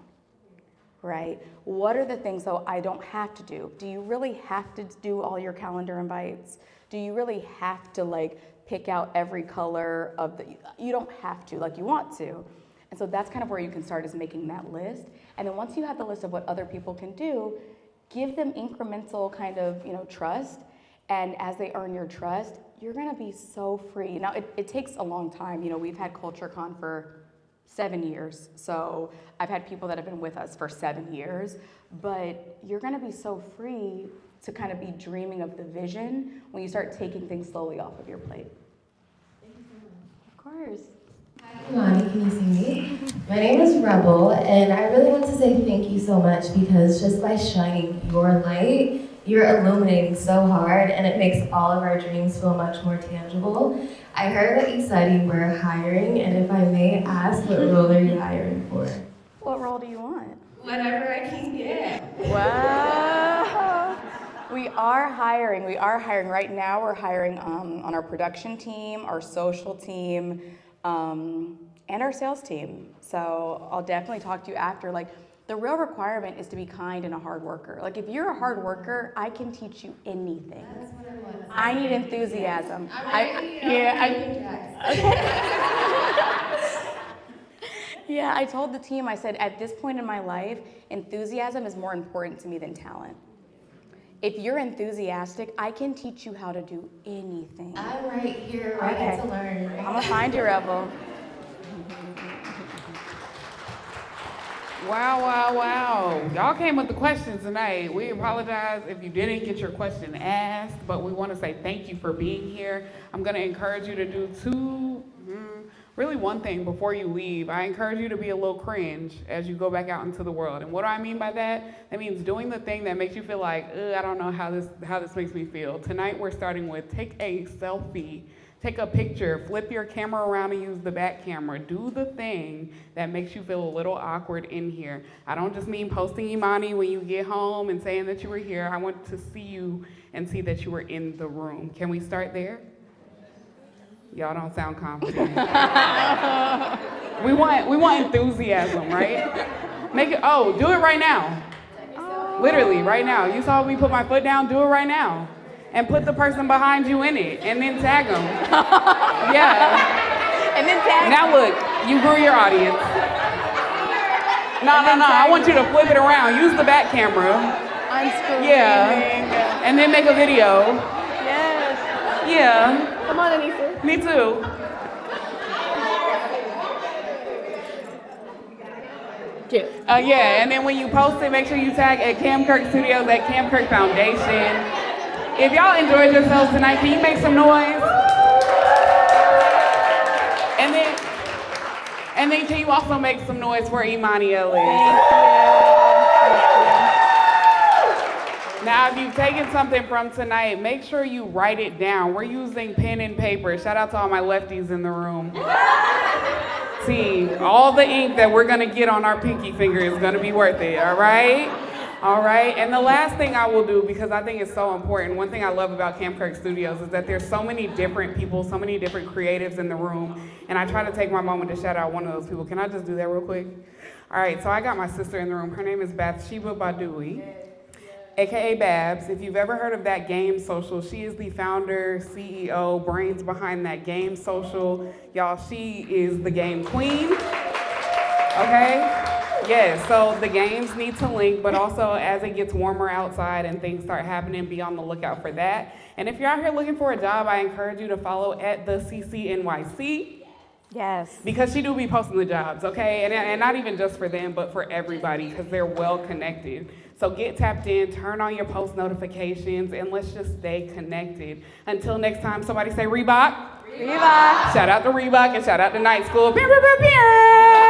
right? What are the things though I don't have to do? Do you really have to do all your calendar invites? Do you really have to like pick out every color of the, you don't have to, like you want to. And so that's kind of where you can start, is making that list. And then once you have the list of what other people can do, give them incremental kind of, trust. And as they earn your trust, you're gonna be so free. Now, it takes a long time. We've had CultureCon for 7 years. So I've had people that have been with us for 7 years, but you're gonna be so free to kind of be dreaming of the vision when you start taking things slowly off of your plate. Thank you so much. Of course. Hi, Imani, can you see me? My name is Rebel, and I really want to say thank you so much, because just by shining your light, you're illuminating so hard, and it makes all of our dreams feel much more tangible. I heard that you said you were hiring, and if I may ask, what role are you hiring for? What role do you want? Whatever I can get. Wow. We are hiring. Right now, we're hiring on our production team, our social team, and our sales team. So I'll definitely talk to you after. Like, the real requirement is to be kind and a hard worker. Like, if you're a hard worker, I can teach you anything. That's what I want. I need enthusiasm. Yeah, I told the team, I said, at this point in my life, enthusiasm is more important to me than talent. If you're enthusiastic, I can teach you how to do anything. I'm right here, ready to learn. I'm gonna find you, Rebel. Wow. Y'all came with the questions tonight. We apologize if you didn't get your question asked, but we want to say thank you for being here. I'm going to encourage you to do really one thing before you leave. I encourage you to be a little cringe as you go back out into the world. And what do I mean by that? That means doing the thing that makes you feel like, I don't know how this makes me feel. Tonight we're starting with take a selfie. Take a picture, flip your camera around and use the back camera. Do the thing that makes you feel a little awkward in here. I don't just mean posting Imani when you get home and saying that you were here. I want to see you and see that you were in the room. Can we start there? Y'all don't sound confident. We want enthusiasm, right? Do it right now. Literally, right now. You saw me put my foot down, do it right now. And put the person behind you in it, and then tag them. Yeah. And then tag them. Now look, you grew your audience. No, I want you to flip it around. Use the back camera. Unscrew. Yeah. And then make a video. Yes. Yeah. Come on, Anisa. Me too. Cute. Yeah, and then when you post it, make sure you tag at Cam Kirk Studios, at Cam Kirk Foundation. If y'all enjoyed yourselves tonight, can you make some noise? And then can you also make some noise for Imani Ellis? Thank you. Now, if you've taken something from tonight, make sure you write it down. We're using pen and paper. Shout out to all my lefties in the room. See, all the ink that we're gonna get on our pinky finger is gonna be worth it, all right? All right, and the last thing I will do, because I think it's so important, one thing I love about Cam Kirk Studios is that there's so many different people, so many different creatives in the room, and I try to take my moment to shout out one of those people. Can I just do that real quick? All right, so I got my sister in the room. Her name is Bathsheba Badoui, AKA Babs. If you've ever heard of That Game Social, she is the founder, CEO, brains behind That Game Social. Y'all, she is the game queen, okay? Yes, so the games need to link, but also as it gets warmer outside and things start happening, be on the lookout for that. And if you're out here looking for a job, I encourage you to follow at the CCNYC. Yes. Because she do be posting the jobs, okay? And not even just for them, but for everybody, because they're well connected. So get tapped in, turn on your post notifications, and let's just stay connected. Until next time, somebody say Reebok. Reebok. Shout out to Reebok and shout out to Night School. Pew, pew, pew, pew.